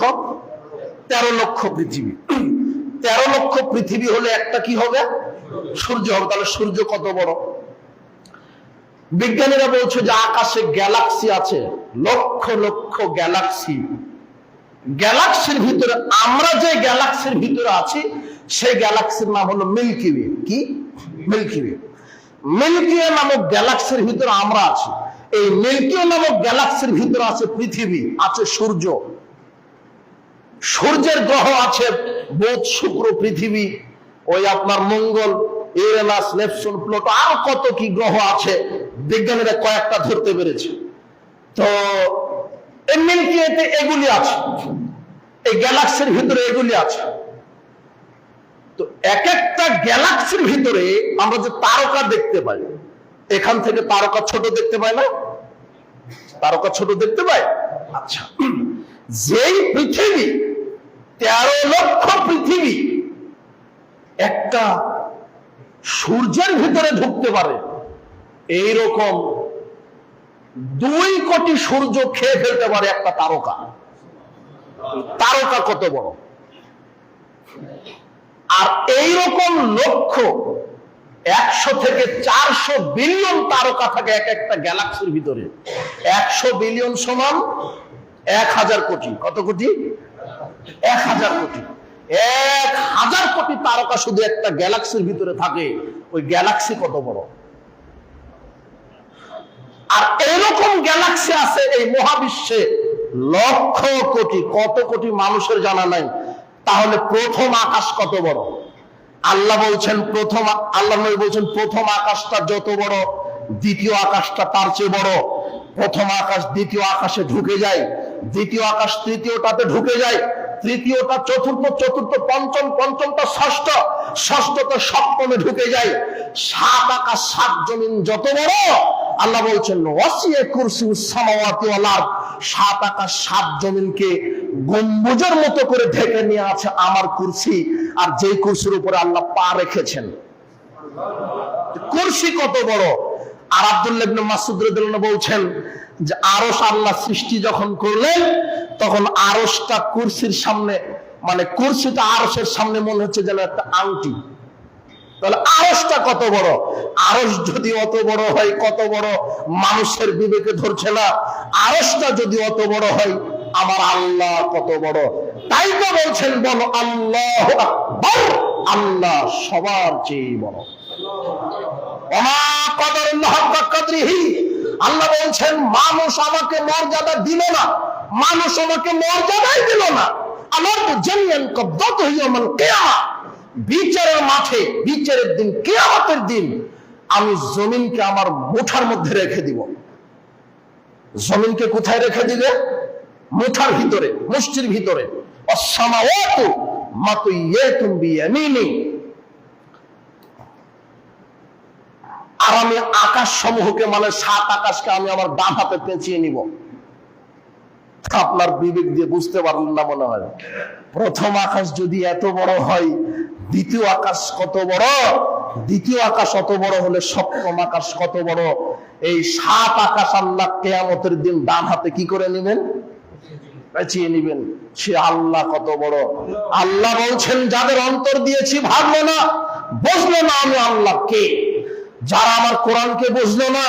[SPEAKER 1] 13 লক্ষ পৃথিবী। 13 লক্ষ পৃথিবী হলে একটা কি হবে? সূর্য হবে। তাহলে সূর্য কত বড়? বিজ্ঞানীরা বলছে যে আকাশে গ্যালাক্সি আছে, লক্ষ লক্ষ গ্যালাক্সি। গ্যালাক্সির ভিতরে আমরা যে গ্যালাক্সির ভিতরে আছি সেই গ্যালাক্সির নাম হলো মিল্কি ওয়ে। কি? Milky Way. মিল্কি ওয়ে নামক গ্যালাক্সির ভিতরে আমরা আছি। এই মিল্কি ওয়ে নামক গ্যালাক্সির ভিতরে আছে পৃথিবী, আছে সূর্য। সূর্যের গ্রহ আছে বুধ, শুক্র, পৃথিবী, ওই আপনার মঙ্গল, ইউরেনাস, নেপচুন, প্লুটো, আর কত কি গ্রহ আছে বিজ্ঞানীরা কয়েকটা ধরতে পেরেছে। তো এই মিল্কি ওয়েতে এগুলি আছে, এই গ্যালাক্সির ভিতরে এগুলি আছে। তো এক একটা গ্যালাক্সির ভিতরে আমরা যে তারকা দেখতে পাই, এখান থেকে তারকা ছোট দেখতে পাই না? তারকা ছোট দেখতে পাই। আচ্ছা, যেই পৃথিবী 13 লক্ষ পৃথিবী একটা সূর্যের ভিতরে ঢুকতে পারে, এইরকম 2 কোটি সূর্য খেয়ে ফেলতে পারে একটা তারকা। তারকা কত বড়! আর এইরকম লক্ষ 100 থেকে 400 বিলিয়ন তারকা থাকে এক একটা গ্যালাক্সির ভিতরে। 100 বিলিয়ন সমান 1000 কোটি। কত কোটি? 1000 কোটি। 1000 কোটি তারকা শুধু একটা গ্যালাক্সির ভিতরে থাকে। ওই গ্যালাক্সি কত বড়! আর এরকম গ্যালাক্সি আছে এই মহাবিশ্বে লক্ষ কোটি। কত কোটি মানুষের জানা নাই। তাহলে প্রথম আকাশ কত বড়? আল্লাহ বলছেন প্রথম আকাশটা যত বড়, দ্বিতীয় আকাশটা তার চেয়ে বড়। প্রথম আকাশ দ্বিতীয় আকাশে ঢুকে যায়, দ্বিতীয় আকাশ তৃতীয়টাতে ঢুকে যায়, তৃতীয়টা চতুর্থ, চতুর্থ পঞ্চম, পঞ্চমটা ষষ্ঠ, ষষ্ঠটা সপ্তমে ঢুকে যায়। 7 আকাশ 7 জমিন যত বড়, আল্লাহ বলছেন ওয়াসিয়া কুরসিউস সামাওয়াতি ওয়াল আরদ, 7 আকাশ 7 জমিনকে গম্বুজের মতো করে ঢেকে নিয়ে আছে আমার কুরসি। আর যে কুরসির উপরে আল্লাহ পা রেখেছেন, কুরসি কত বড়! আর আব্দুল্লাহ ইবনে মাসউদ রাদিয়াল্লাহু আনহু বলছেন যে আরশ আল্লাহ সৃষ্টি যখন করলেন তখন আরশটা কুরসির সামনে, মানে কুরসিটা আরশের সামনে মনে হচ্ছে যেন একটা আংটি। তাহলে আরশটা কত বড়! আরশ যদি অত বড় হয়, কত বড় মানুষের বিবেকে ধরছে না। আরশটা যদি অত বড় হয়, আমার আল্লাহ কত বড়! তাই তো বলছেন বলো আল্লাহু আকবার, আল্লাহ সবার চেয়ে বড়। ওমা কদরুল্লাহ হাক্কা কদরিহি, আল্লাহ বলছেন মানুষ আমাকে মর্যাদা দিল না, মানুষ আমাকে মর্যাদাই দিল না। আমার তো জানিয়ান কবদত ইয়াউমুল কিয়ামা, বিচারের মাঠে, বিচারের দিন, কিয়ামতের দিন আমি জমিনকে আমার মুঠার মধ্যে রেখে দিব। জমিনকে কোথায় রেখে দিবে? মুঠার ভিতরে, মুষ্টির ভিতরে। আসসামাওয়াতু মাতুইয়াতুম বিয়ামিনি, আর আমি আকাশ সমূহকে, মানে 7 আকাশকে আমি আমার ডান হাতে পেঁচিয়ে নিব। আপনার বিবেক দিয়ে বুঝতে পারলেন না মনে হয়। প্রথম আকাশ যদি এত বড় হয়, দ্বিতীয় আকাশ কত বড়? দ্বিতীয় আকাশ অত বড় হলে সপ্তম আকাশ কত বড়? এই 7 আকাশ আল্লাহ কিয়ামতের দিন ডান হাতে কি করে নেবেন? পেঁচিয়ে নেবেন। সে আল্লাহ কত বড়! আল্লাহ বলছেন যাদের অন্তর দিয়েছি ভাবলো না, বুঝলো না আমি আল্লাহ কে। যারা আমার কোরআনকে বুঝলো না,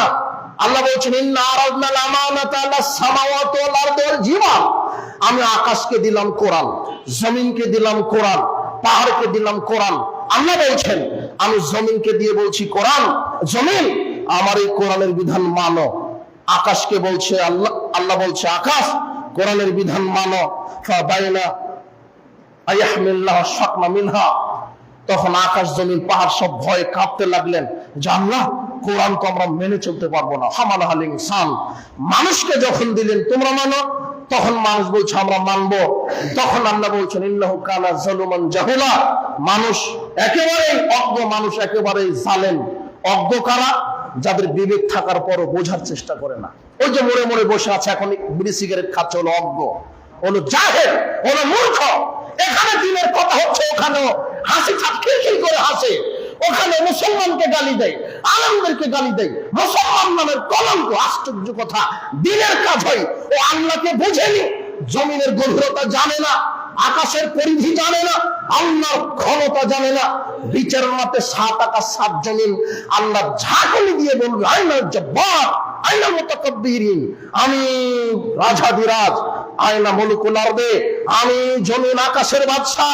[SPEAKER 1] আল্লাহ বলছেন ইন্না আরাদনাল আমানাতা আলাস সামাওয়াতি ওয়াল আরদি ওয়াল জিবাল, আমি আকাশকে দিলাম কোরআন, জমিনকে দিলাম কোরআন, পাহাড়কে দিলাম কোরআন। আল্লাহ বলছেন আমি জমিনকে দিয়ে বলছি কোরআন, জমিন আমার এই কোরআনের বিধান মানো। আকাশকে বলছে আল্লাহ বলছে আকাশ কোরআনের বিধান মানো। ফাবাইনা আইয়াহমিল্লাহু শাকনা মিনহা, তখন আকাশ জমিন পাহাড় সব ভয়ে কাঁপতে লাগলেন যে আল্লাহ কোরআন তো আমরা মেনে চলতে পারবো না। হামালাহাল ইনসান, মানুষকে যখন দিলেন তোমরা মানো, তখন মানুষ বলছে আমরা মানবো। তখন আল্লাহ বলছেন ইন্নাহু কানা যালুমান জাহুলা, মানুষ একেবারেই অজ্ঞ, মানুষ একেবারেই জালেম। অজ্ঞ কারা? যাদের বিবেক থাকার পরও বোঝার চেষ্টা করে না। ওই যে মোড়ে মোড়ে বসে আছে এখন বিড়ি সিগারেট খাচ্ছে, হলো অজ্ঞ, হলো জাহেল, হলো মূর্খ। এখানে দিনের কথা হচ্ছে, ওখানেও হাসি খিলখিল করে হাসে, ওখানে মুসলমানকে গালি দেয়, আলেমদেরকে গালি দেয়, মুসলমান নামের কলঙ্ক। আশ্চর্য কথা, দিনের কাজ হয় ও আল্লাহকে বোঝেনি, জমিনের গভীরতা জানে না, আকাশের পরিধি জানে না, আল্লাহর ক্ষমতা জানে না। বিচারের মাঠে 7 আকাশ 7 জমিন আল্লাহ ঝাঁকুনি দিয়ে বলবে, আইনা জব্বার আইনা মুতাকাব্বিরিন, আমি রাজাধিরাজ, আইনা মুলকুল আরদে, আমি জমিন আকাশের বাদশা,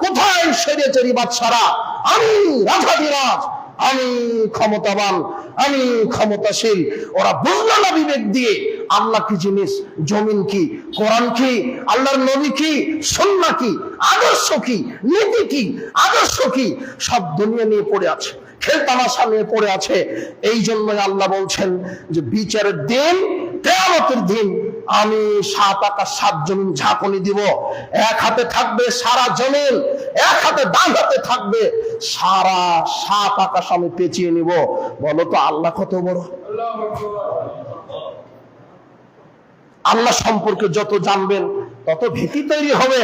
[SPEAKER 1] কোথায় শরীয়তেরই বাদশারা? আমি রাজাধিরাজ, আমি ক্ষমতাবান, আমি ক্ষমতাশীল। ওরা বুঝলো না বিবেক দিয়ে আল্লাহ কি জিনিস, জমিন কি, কোরআন কি, আল্লাহর নবী কি, সুন্নাহ কি, আদর্শ কি, নীতি কি, আদর্শ কি, সব দুনিয়া নিয়ে পড়ে আছে, খেলতামাশা নিয়ে পড়ে আছে। এই জন্যই আল্লাহ বলছেন যে বিচারের দিন, কিয়ামতের দিন আমি 7 আকাশ 7 জমিন ঝাঁকুনি দিব। এক হাতে থাকবে সারা জমিন, এক হাতে ডান হাতে থাকবে সারা 7 আকাশ আমি পেঁচিয়ে নিব। বলো তো আল্লাহ কত বড়? আল্লাহ সম্পর্কে যত জানবেন তত ভীতি তৈরি হবে।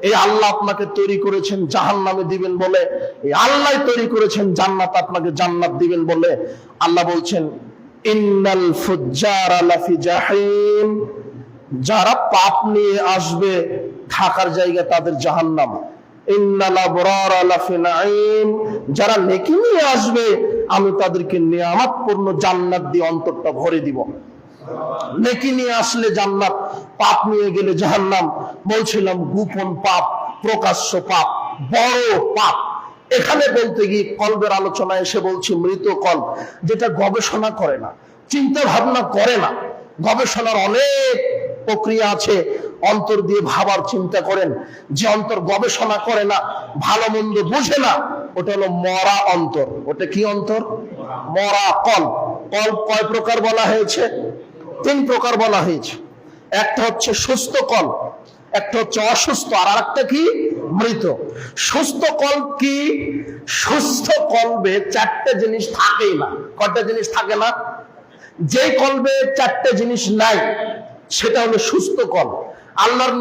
[SPEAKER 1] এই আল্লাহ আপনাকে তৈরি করেছেন জাহান্নামে দিবেন বলে, এই আল্লাহ তৈরি করেছেন জান্নাত আপনাকে জান্নাত দিবেন বলে। আল্লাহ বলছেন ইন্নাল ফুজ্জারা লাফি জাহিম, যারা পাপ নিয়ে আসবে থাকার জায়গা তাদের জাহান্নাম। ইন্নাল আবরারা লাফি নাঈম, যারা নেকি নিয়ে আসবে আমি তাদেরকে নিয়ামতপূর্ণ জান্নাত দিয়ে অন্তরটা ভরে দিব। নেকি নিয়ে আসলে জান্নাত, পাপ নিয়ে গেলে জাহান্নাম। বলছিলাম গোপন পাপ, প্রকাশ্য পাপ, বড় পাপ। এখানে বলতে গিয়ে কলবের আলোচনা এসে বলছি মৃত কলব, যেটা গবেষণা করে না, চিন্তা ভাবনা করে না। গবেষণার অনেক প্রক্রিয়া আছে, অন্তর দিয়ে ভাবার চিন্তা করেন। যে অন্তর গবেষণা করে না, ভালো মন্দ বুঝে না, ওটা হলো মরা অন্তর। ওটা কি অন্তর? মরা কলব। কলব কয় প্রকার বলা হয়েছে? 3 প্রকার বলা হয়েছে। একটা হচ্ছে সুস্থ কলব, একটা হচ্ছে অসুস্থ, আর আরেকটা কি? মৃত। সুস্থ কলব কি? সুস্থ কলবে 4টে জিনিস থাকেই না। কয়টা জিনিস থাকে না? যে কলবে 4টে জিনিস নাই সেটা হলো সুস্থ কলব। আল্লাহর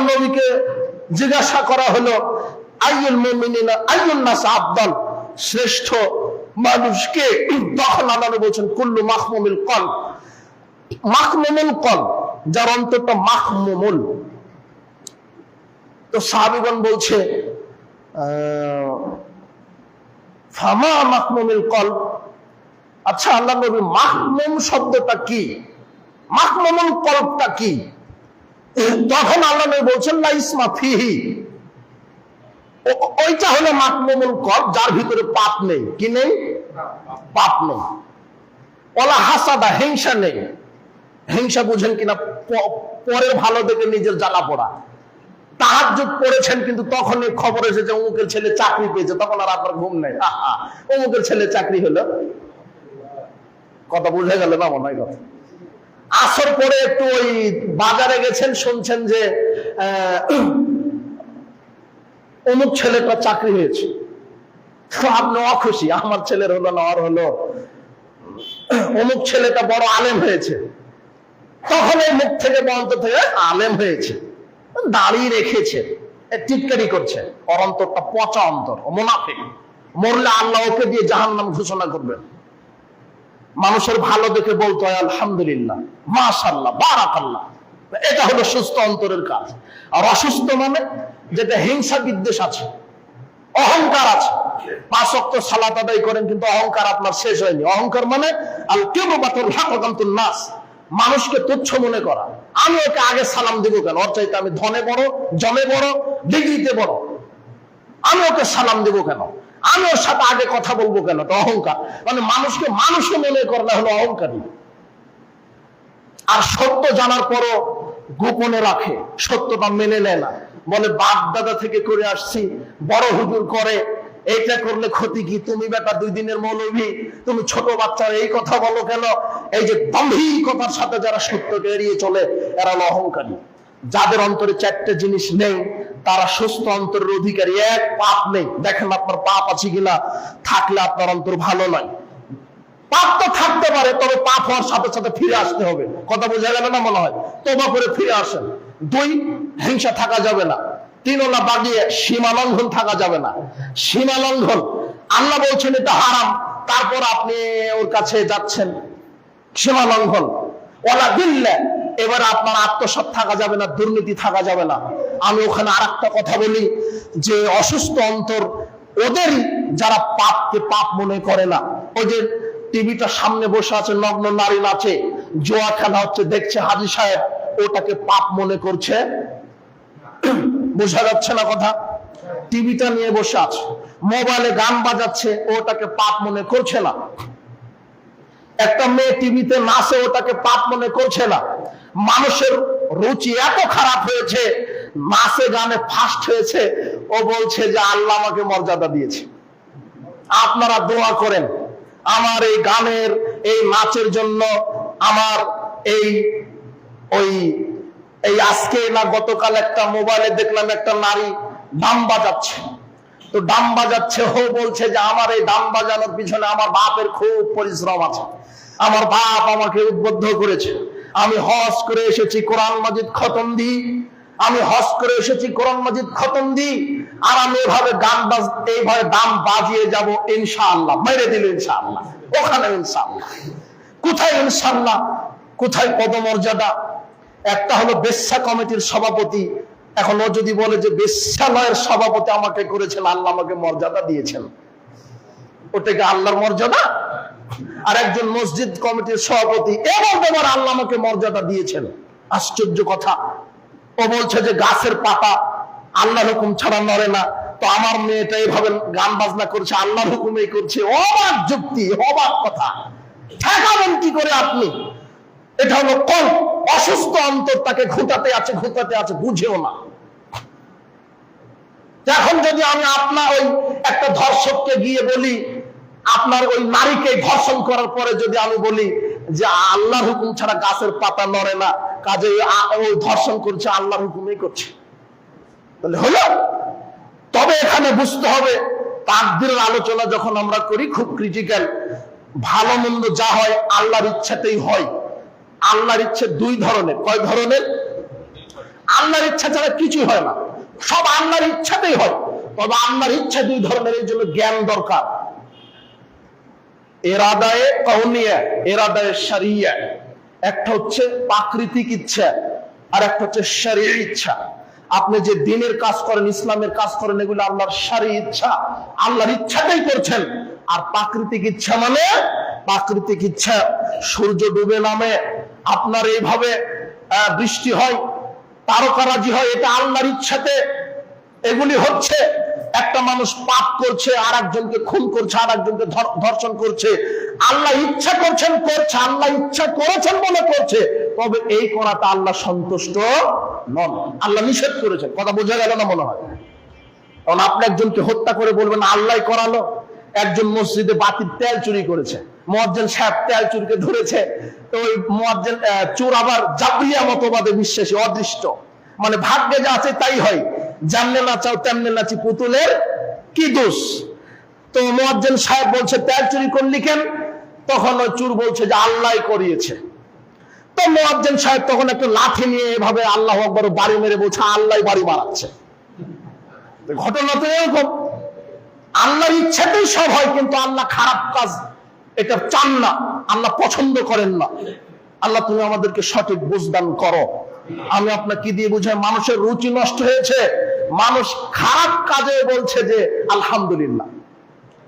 [SPEAKER 1] নবীকে জিজ্ঞাসা করা হলো আইয়ুল মুমিনিনা আইয়ুন নাস আফদাল, শ্রেষ্ঠ মানুষকে? তখন আল্লাহ বলছেন কুল্লু মাখমুমিল কলব, মাখমুমুল কলব, যার অন্তরটা মাখমুমুল। তো সাহাবীগণ বলছে ফামা মাখমুমিল কলব। আচ্ছা আল্লাহ নবী, মাখমুম শব্দটা কি? মাখমুমুল কলবটা কি? তখন আল্লাহ নবী বলছেন লা ইসমা ফিহি, ওইটা হলো মাখমুমুল কলব, যার ভিতরে পাপ নেই। কি নেই? পাপ নেই। ওলা হাসাদা, হিংসা নেই। হিংসা বুঝেন কিনা? পরের ভালো দেখে নিজের জ্বালা পোড়া। তাহাজ্জুদ পড়েছেন কিন্তু তখন খবর এসেছে অমুকের ছেলে চাকরি পেয়েছে, তখন আর আপনার ঘুম নেই। অমুকের ছেলে চাকরি হলো। কথা বুঝে গেল না মনে হয়? কথা আসর পরে একটু ওই বাজারে গেছেন, শুনছেন যে অমুক ছেলেটা চাকরি হয়েছে, আপনি অখুশি, আমার ছেলের হলো না, আর হলো। অমুক ছেলেটা বড় আলেম হয়েছে, তখন এই মুখ থেকে বন্ধ থেকে আলেম হয়েছে, দাঁড়িয়ে রেখেছে, টিটকারি করছে। ওর অন্তরটা পচা অন্তর, মুনাফিক। মরলে আল্লাহ ওকে দিয়ে জাহান্নাম ঘোষণা করবেন। মানুষের ভালো দেখে বলতে হয় আলহামদুলিল্লাহ, মাশাআল্লাহ, বারাকাল্লাহ। এটা হলো সুস্থ অন্তরের কাজ। আর অসুস্থ মানে যেটা হিংসা বিদ্বেষ আছে, অহংকার আছে। 5 ওয়াক্ত সালাত আদায় করেন কিন্তু অহংকার আপনার শেষ হয়নি। অহংকার মানে আল কিবরাতুল হাকামতুন নাস, মানুষকে তুচ্ছ মনে করা। আমি ওকে আগে সালাম দেব কেন? ওর চাইতে আমি ধনে বড়, জমে বড়, ডিগ্রিতে বড়, আমি ওকে সালাম দেব কেন? আমি ওর সাথে আগে কথা বলবো কেন? তো অহংকার। মানে মানুষকে মানুষে মনে করা হলো অহংকারী। আর সত্য জানার পরও গোপনে রাখে, সত্যটা মেনে নেয় না। বলে বাপ দাদা থেকে করে আসছি, বড় হুজুর করে, এইটা করলে ক্ষতি কি? তুমি বেটা 2 দিনের মৌলবী, তুমি ছোট বাচ্চারা এই কথা বলো কেন? এই যে দাম্ভিকতার সাথে যারা সত্যকে এড়িয়ে চলে, এরা হলো অহংকারী। যাদের অন্তরে 4টে জিনিস নেই তারা সুস্থ অন্তরের অধিকারী। 1, পাপ নেই। দেখেন আপনার পাপ আছে কিনা, থাকলে আপনার অন্তর ভালো নয়। পাপ তো থাকতে পারে, তবে পাপ হওয়ার সাথে সাথে ফিরে আসতে হবে। কথা বোঝা গেল না মনে হয়? তওবা করে ফিরে আসেন। 2, হিংসা থাকা যাবে না। 3 বাগিয়ে সীমা লঙ্ঘন থাকা যাবে না। সীমা লঙ্ঘন আল্লাহ বলছেন এটা হারাম, তারপর আপনি ওর কাছে যাচ্ছেন, সীমা লঙ্ঘন। ওয়ালা দিল্লা, এবার আপনার আত্মসাৎ থাকা যাবে না, দুর্নীতি থাকা যাবে না। আমি ওখানে আর একটা কথা বলি যে অসুস্থ অন্তর ওদেরই যারা পাপকে পাপ মনে করে না। ওই যে টিভিটা সামনে বসে আছে, নগ্ন নারী নাচে, জোয়া খেলা হচ্ছে, দেখছে হাজী সাহেব, ওটাকে পাপ মনে করছে। বোঝা যাচ্ছে না কথা? টিভিটা নিয়ে বসে আছে, মোবাইলে গান বাজাচ্ছে, ওটাকে পাপ মনে করছে না। একটা মেয়ে টিভিতে নাচে, ওটাকে পাপ মনে করছে না। মানুষের রুচি এত খারাপ হয়েছে, নাচে গানে ফার্স্ট হয়েছে, ও বলছে যে আল্লাহ আমাকে মর্যাদা দিয়েছে। আপনারা দোয়া করেন আমার এই গানের এই নাচের জন্য। আমার এই আজকে না গতকাল একটা মোবাইলে দেখলাম একটা নারী ডাম বাজাচ্ছে, তো ডাম বাজাচ্ছে, ও বলছে যে আমার এই ডাম বাজানোর পিছনে আমার বাপের খুব পরিশ্রম আছে, আমার বাপ আমাকে উদ্বুদ্ধ করেছে, আমি হজ করে এসেছি কোরআন মাজিদ খতম দিই, আমি হজ করে এসেছি কোরআন মাজিদ খতম দিই, আর আমি এভাবে গান এইভাবে দাম বাজিয়ে যাব ইনশাআল্লাহ। মেরে দিল ইনশাআল্লাহ, ওখানে ইনশাআল্লাহ। কোথায় ইনশাআল্লাহ, কোথায় পদমর্যাদা? একটা হলো বেশ্যা কমিটির সভাপতি, এখন ও যদি বলে যে বেশ্যালয়ের সভাপতি আমাকে করেছেন, আল্লাহ আমাকে মর্যাদা দিয়েছেন, ওটাকে আল্লাহর মর্যাদা? আর একজন মসজিদ কমিটির সভাপতি এবং তোমার আল্লাহ আমাকে মর্যাদা দিয়েছেন। আশ্চর্য কথা। ও বলছে যে গাছের পাতা আল্লাহর হুকুম ছাড়া নড়ে না, তো আমার মেয়েটা এইভাবে গান বাজনা করছে, আল্লাহর হুকুমেই করছে। অবাক যুক্তি, অবাক কথা। ঠেকাবেন কি করে আপনি? এটা হলো কোন অসুস্থ অন্তর, তাকে ঘুটাতে আছে, বুঝেও না। এখন যদি আমি আপনার ওই একটা ধর্ষককে গিয়ে বলি, আপনার ওই নারীকে ধর্ষণ করার পরে যদি আমি বলি যে আল্লাহর হুকুম ছাড়া গাছের পাতা নড়ে না, কাজে ওই ধর্ষণ করছে, আল্লাহর হুকুমেই করছে, তাহলে হলো? তবে এখানে বুঝতে হবে, তাকদীরের আলোচনা যখন আমরা করি খুব ক্রিটিক্যাল। ভালো মন্দ যা হয় আল্লাহর ইচ্ছাতেই হয়। আল্লাহর ইচ্ছে দুই ধরনের। কয় ধরনের? আল্লাহর ইচ্ছা ছাড়া কিছুই হয় না, সব আল্লাহর ইচ্ছাতেই হয়। তবে আল্লাহর ইচ্ছা দুই ধরনের, এই জন্য জ্ঞান দরকার। এরাদায়ে কাউনিয়া, এরাদায়ে শরিয়া। একটা হচ্ছে প্রাকৃতিক ইচ্ছা, আর একটা হচ্ছে শরীয়ী ইচ্ছা। আপনি যে দিনের কাজ করেন, ইসলামের কাজ করেন, এগুলো আল্লাহর শরঈ ইচ্ছা, আল্লাহর ইচ্ছাতেই করছেন। আর প্রাকৃতিক ইচ্ছা মানে, প্রাকৃতিক ইচ্ছা সূর্য ডুবে নামে, আপনার এইভাবে বৃষ্টি হয়, তারকারাজি হয়, এটা আল্লাহর ইচ্ছাতে এগুলি হচ্ছে। একটা মানুষ পাপ করছে, আর একজনকে খুন করছে, আর একজনকে ধর্ষণ করছে, আল্লাহ ইচ্ছা করছেন করছে, আল্লাহ ইচ্ছা করেছেন বলে করছে। তবে এই করাটা আল্লাহ সন্তুষ্ট নন, আল্লাহ নিষেধ করেছেন। কথা বোঝা গেল না মনে হয়? কারণ আপনি একজনকে হত্যা করে বলবেন আল্লাহ করালো। একজন মসজিদে বাতির তেল চুরি করেছে, মুয়াজ্জিন সাহেব তেল চুরিকে ধরেছে, তো ওই মুয়াজ্জিন চোর আবার জাবরিয়া মতবাদে বিশ্বাসী, অদৃষ্ট, মানে ভাগ্যে যা আছে তাই হয়, জানলে না চাও তেমনে নাচি পুতুলের কি দোষ। তো মুয়াজ্জিন সাহেব বলছে তেল চুরি করলি কেন? তখন ওই চোর বলছে যে আল্লাহ করিয়েছে। তো মুয়াজ্জিন সাহেব তখন একটা লাঠি নিয়ে এভাবে আল্লাহু আকবার বাড়ি মেরে বলছে আল্লাহ বাড়ি মারাচ্ছে। ঘটনা তো এরকম। আল্লাহর ইচ্ছাতেই সব হয়, কিন্তু আল্লাহ খারাপ কাজ এটা চান না, আল্লাহ পছন্দ করেন না। আল্লাহ তুমি আমাদেরকে সঠিক বুঝদান করো। আমি আপনাকে কি দিয়ে বুঝাই? মানুষের রুচি নষ্ট হয়েছে, মানুষ খারাপ কাজে বলছে যে আলহামদুলিল্লাহ,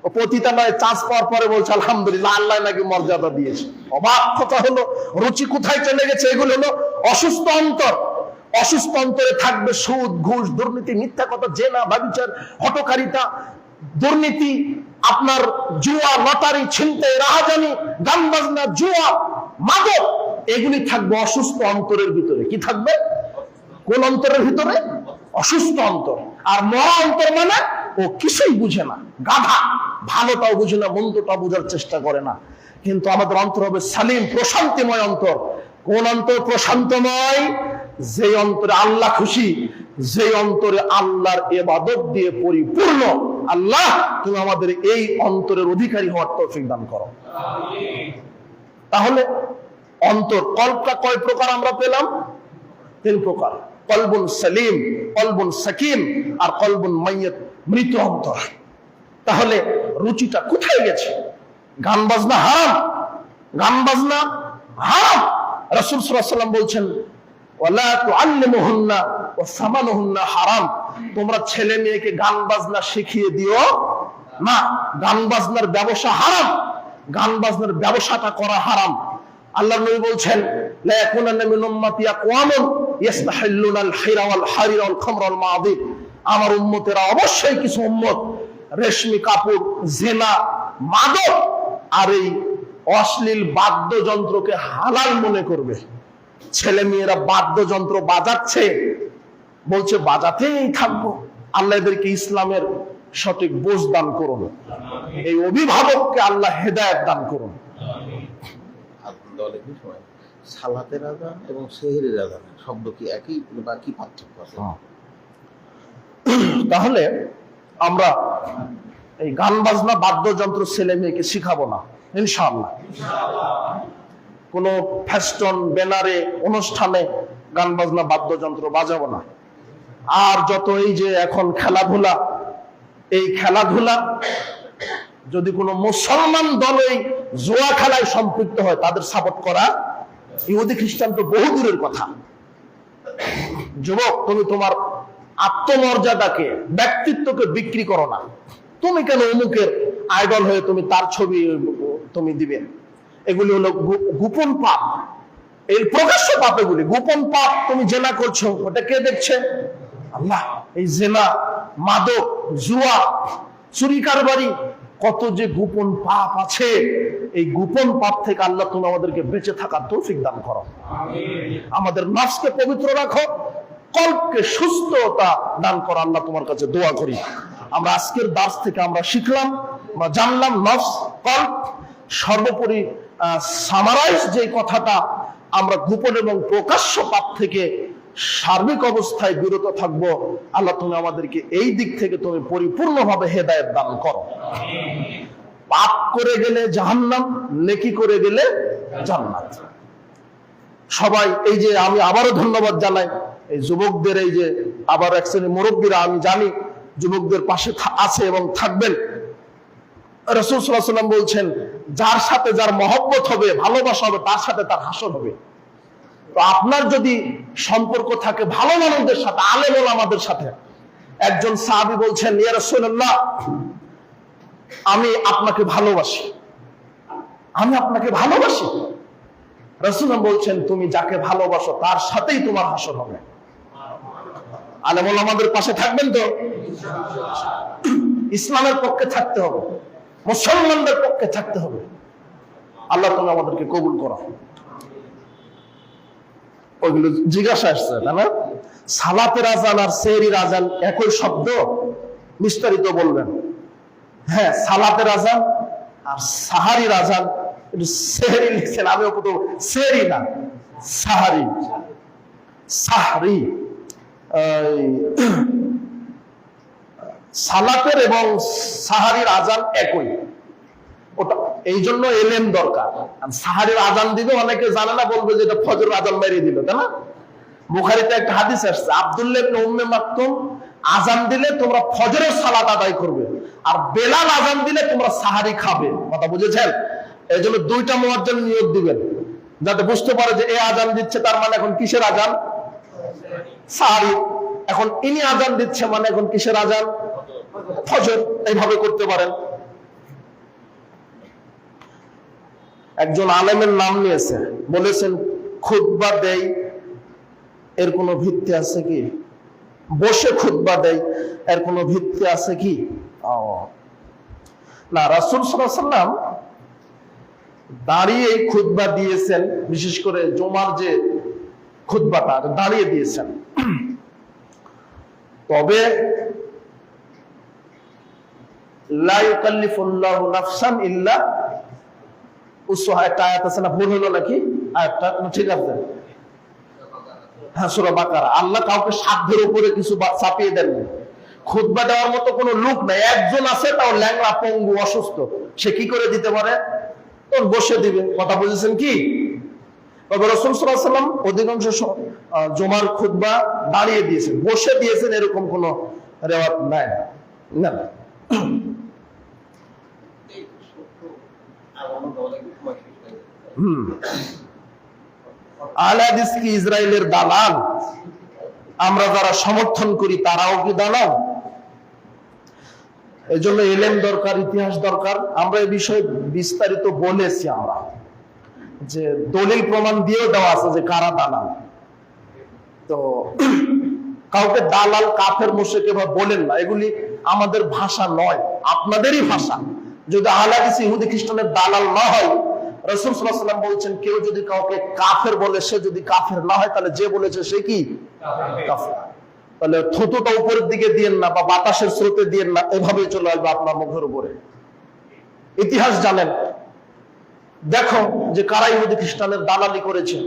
[SPEAKER 1] ও পতিতালয়ে চাষ পাওয়ার পরে বলছে আলহামদুলিল্লাহ, আল্লাহ নাকি মর্যাদা দিয়েছে। অবাক কথা হলো, রুচি কোথায় চলে গেছে? এগুলো হলো অসুস্থ অন্তর। অসুস্থ অন্তরে থাকবে সুদ, ঘুষ, দুর্নীতি, মিথ্যা কথা, জেনা, ব্যভিচার, হঠকারিতা, দুর্নীতি, আপনার জুয়া, লটারি, ছিনতাই, রাহাজানি, গান বাজনা, জুয়া, মাদক, এগুলি থাকবে অসুস্থ অন্তরের ভিতরে। কি থাকবে? কোন অন্তরের ভিতরে? অসুস্থ অন্তর। আর মরা অন্তর মানে ও কিছুই বুঝে না, গাধা, ভালোটাও বুঝে না, মন্দটাও বোঝার চেষ্টা করে না। কিন্তু আমাদের অন্তর হবে সালিম, প্রশান্তিময় অন্তর। কোন অন্তর প্রশান্তময়? যে অন্তরে আল্লাহ খুশি, যে অন্তরে আল্লাহর ইবাদত দিয়ে পরিপূর্ণ। আল্লাহ তুমি আমাদের এই অন্তরের অধিকারী হওয়ার তৌফিক দান করো। তাহলে অন্তর কল্পটা কয় প্রকার আমরা পেলাম? 3 প্রকার। কলবুন সালিম, কলবুন সাকিম, আর কলবুন মাইয়িত, মৃত অন্তর। তাহলে রুচিটা কোথায় গেছে? গান বাজনা হারাম, গান বাজনা হারাম। রাসূল সাল্লাল্লাহু আলাইহি ওয়াসাল্লাম বলছেন ওয়ালা তুআল্লিমুহুন্না ওয়া সামানুহুন্না হারাম, তোমরা ছেলে মেয়েকে গান বাজনা শিখিয়ে দিও না। গান বাজনার ব্যবসা হারাম, গান বাজনার ব্যবসাটা করা হারাম। আল্লাহর নবী বলছেন লা ইয়াকুনান্না মিন উম্মতি আকওয়ামুন ইস্তাহিল্লুনাল হিরা ওয়াল হারিরা ওয়াল খামরা ওয়াল মাআদিব, আমার উম্মতেরা অবশ্যই কিছু উম্মত রেশমি কাপড়, জেনা, মাদক আর এই অশ্লীল বাদ্যযন্ত্রকে হালাল মনে করবে। ছেলে মেয়েরা বাদ্যযন্ত্র বাজাচ্ছে, বলছে বাজাতেই থাকবো। আল্লাহ এদেরকে ইসলামের সঠিক বোঝ দান করুন, এই অভিভাবককে আল্লাহ হেদায়েত দান করুন।
[SPEAKER 2] সালাতের আযান এবং সেহরির আযান শব্দ কি একই বা কি পার্থক্য আছে?
[SPEAKER 1] তাহলে আমরা এই গান বাজনা বাদ্যযন্ত্র ছেলে মেয়েকে শিখাবো না ইনশাআল্লাহ। কোন ফেস্টন ব্যানারে অনুষ্ঠানে গান বাজনা বাদ্যযন্ত্র বাজাবো না। আর যত এই যে এখন খেলাধুলা, এই খেলাধুলা যদি কোনো মুসলমান দল এই জুয়া খেলায় সম্পৃক্ত হয় তাদের সাপোর্ট করা, ইহুদি খ্রিস্টান তো বহু দূরের কথা। যুবক, তুমি তোমার আত্মমর্যাদাকে, ব্যক্তিত্বকে বিক্রি করো না। তুমি কেন অমুকের আইডল হয়ে তুমি তার ছবি তুমি দিবে? এগুলি হলো গোপন পাপ, এই প্রকাশ্য পাপ। এগুলি গোপন পাপ। তুমি জেনা করছো, ওটা কে দেখছে? আল্লাহ। এই জেনা, মাদক, জুয়া, চুরি কারবারি, কত যে গোপন পাপ আছে। এই গোপন পাপ থেকে আল্লাহ তুমি আমাদেরকে বেঁচে থাকার তৌফিক দান করো। আমাদের নফসকে পবিত্র রাখো, কল্পকে সুস্থতা দান করো। আল্লাহ তোমার কাছে দোয়া করি। আমরা আজকের দার্স থেকে আমরা শিখলাম, আমরা জানলাম নফস, কল্প, সর্বোপরি সামারাইজ যে কথাটা, আমরা গোপন এবং প্রকাশ্য পাপ থেকে সার্বিক অবস্থায় বিরত থাকবো। আল্লাহ তুমি আমাদেরকে এই দিক থেকে তুমি পরিপূর্ণভাবে হেদায়েত দান করো। পাপ করে গেলে জাহান্নাম, নেকি করে গেলে জান্নাত। সবাই এই যে আমি আবারও ধন্যবাদ জানাই এই যুবকদের, এই যে আবার এক শ্রেণী মুরব্বীরা, আমি জানি যুবকদের পাশে আছে এবং থাকবেন। রাসূল সাল্লাল্লাহু আলাইহি ওয়াসাল্লাম বলছেন যার সাথে যার মহব্বত হবে, ভালোবাসা হবে, তার সাথে তার হাসর হবে। তো আপনার যদি সম্পর্ক থাকে ভালো মানুষদের সাথে, আলেম ওলামাদের সাথে, একজন সাহাবী বলছেন ইয়া রাসূলুল্লাহ আমি আপনাকে ভালোবাসি, আমি আপনাকে ভালোবাসি। রাসূল বলছেন তুমি যাকে ভালোবাসো তার সাথেই তোমার হাসর হবে। আলেম ওলামাদের পাশে থাকবেন তো? ইসলামের পক্ষে থাকতে হবে, মুসলমানদের পক্ষে থাকতে হবে। আল্লাহ তুমি আমাদেরকে কবুল করো। ওইগুলো জিজ্ঞাসা আসছে, তাই না? সালাতের আযান আর সেহরির আযান একই শব্দ? বিস্তারিত বলবেন। হ্যাঁ, সালাতের আযান আর সাহারির আযান, সেহরি লিখছেন, আমি সেহরি না, সাহারি। সাহারি সালাতের এবং সাহারির আযান একই। ওটা এই জন্য এলেম দরকার। সাহারির আযান দিবে, অনেকে জানে না, বলবে যে এটা ফজরের আযান মেরে দিল, তাই না? বুখারীতে একটা হাদিস আসছে, আব্দুল্লাহ ইবনে উম্মে মাকতুম আযান দিলে তোমরা ফজরের সালাত আদায় করবে, আর বেলাল আযান দিলে তোমরা সাহারি খাবে। কথা বুঝেছেন? এই জন্য দুইটা মুয়াজ্জিন নিয়োগ দিবেন, যাতে বুঝতে পারে যে এ আযান দিচ্ছে, তার মানে এখন কিসের আযান? সাহারি। এখন ইনি আযান দিচ্ছে, মানে এখন কিসের আযান? ফজর। এইভাবে করতে পারেন। একজন আলেমের নাম নিয়েছে, বলেছেন খুতবা দেই, এর কোনো ভিত্তি আছে কি? বসে খুতবা দেই, এর কোনো ভিত্তি আছে কি? না, রাসূল সাল্লাল্লাহু আলাইহি ওয়াসাল্লাম দাঁড়িয়ে খুতবা দিয়েছেন। বিশেষ করে জুমার যে খুতবাটা দাঁড়িয়ে দিয়েছেন। তবে লা ইউকাল্লিফুল্লাহু নাফসান ইল্লা উসহা, একটা আয়াত আছে না? ভুল হলো নাকি আয়াতটা? ঠিক আছে, হ্যাঁ, সূরা বাকারা। আল্লাহ কাউকে সাধ্যের উপরে কিছু চাপিয়ে দেন না। খুতবা দেওয়ার মতো কোনো লোক নাই। একজন আছে, তাও ল্যাংড়া, পঙ্গু, অসুস্থ, সে কি করে দিতে পারে? তোর বসে দিবে। কথা বুঝেছেন কি? তবে রাসূল সাল্লাল্লাহু আলাইহি ওয়াসাল্লাম অধিকাংশ জুমার খুতবা দাঁড়িয়ে দিয়েছেন, বসে দিয়েছেন এরকম কোন রেওয়াত নাই। না, আহলে হাদিস কি ইসরায়েলের দালাল? আমরা যারা সমর্থন করি তারাও কি দালাল? এই জন্য এলেম দরকার, ইতিহাস দরকার। আমরা এই বিষয়ে বিস্তারিত বলেছি, আমরা যে দলিল প্রমাণ দিয়েও দেওয়া আছে যে কারা দালাল। তো কাউকে দালাল, কাফের, মুশরিক এভাবে বলেন না, এগুলি আমাদের ভাষা নয়, আপনাদেরই ভাষা। যদি আহলে হাদিস ইহুদি খ্রিস্টানের দালাল না হয়, রাসূল সাল্লাল্লাহু আলাইহি ওয়াসাল্লাম বলছেন কেউ যদি কাউকে কাফের বলে, সে যদি কাফের না হয় তাহলে যে বলেছে সে কি কাফের। তাহলে থুতুটা উপরের দিকে দিয়েন না বা বাতাসের স্রোতে দিয়েন না, এভাবেই চলে আসবে আপনার মুখের উপরে। ইতিহাস জানেন, দেখো যে কারা ইহুদি খ্রিস্টানের দালালি করেছে।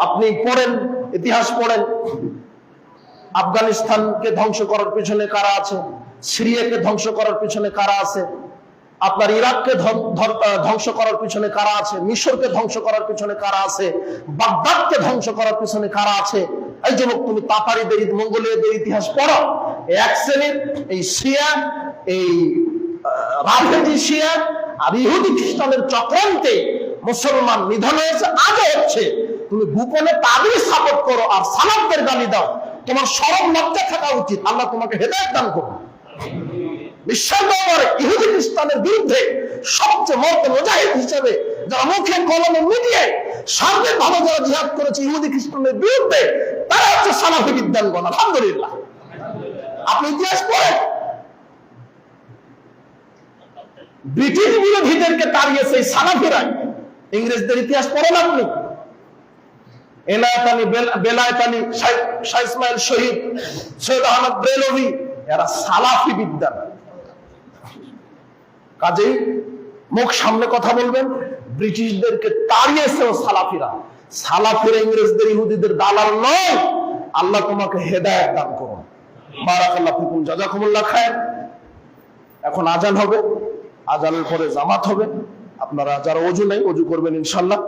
[SPEAKER 1] আপনি পড়েন, ইতিহাস পড়েন, আফগানিস্তানকে ধ্বংস করার পিছনে কারা আছে, সিরিয়াকে ধ্বংস করার পিছনে কারা আছে, আপনার ইরাককে ধ্বংস করার পিছনে কারা আছে, মিশরকে ধ্বংস করার পিছনে কারা আছে, বাগদাদকে ধ্বংস করার পিছনে কারা আছে। এই যুবক, তুমি তাতারিদের, মঙ্গোলীয়দের ইতিহাস পড়ো। এক শ্রেণীর এই শিয়া, এই রাফেজি শিয়া আর ইহুদি খ্রিস্টানের চক্রান্তে মুসলমান নিধন হয়েছে, আজও হচ্ছে। তুমি গোপনে তাদের সাপোর্ট করো আর সালাফদের গালি দাও, তোমার শরম লজ্জা থাকা উচিত। আল্লাহ তোমাকে হেদায়েত দান করুন। বিশ্বাস করে ইহুদি খ্রিস্টানের বিরুদ্ধে সবচেয়ে মত মুজাহিদ হিসেবে যারা মুখে কলমে মিডিয়ায় সার্বিক ভাবে যারা জিহাদ করেছে ইহুদি খ্রিস্টানের বিরুদ্ধে, তারা হচ্ছে সালাফি বিদ্যানগণ। আলহামদুলিল্লাহ। আপনি ইতিহাস পড়েন, ব্রিটিশ বিরোধীদেরকে তাড়িয়েছে এই সালাফিরাই। ইংরেজদের ইতিহাস পড়েন আপনি, এনায়েত আলী, বেলায়েত আলী, শাহ ইসমাইল শহীদ, সৈয়দ আহমদ বেলভি, এরা সালাফি বিদ্যান। কাজেই মুখ সামনে কথা বলবেন। ব্রিটিশদেরকে তাড়িয়েছে সালাফিরা। সালাফিরা ইংরেজদের, ইহুদিদের দালাল নয়। আল্লাহ তোমাকে হেদায়েত দান করুন। বারাকাল্লাহু ফিকুম, জাযাকুমুল্লাহ খায়র। এখন আজান হবে, আজানের পরে জামাত হবে। আপনারা যারা ওযু নেই, ওযু করবেন ইনশাআল্লাহ।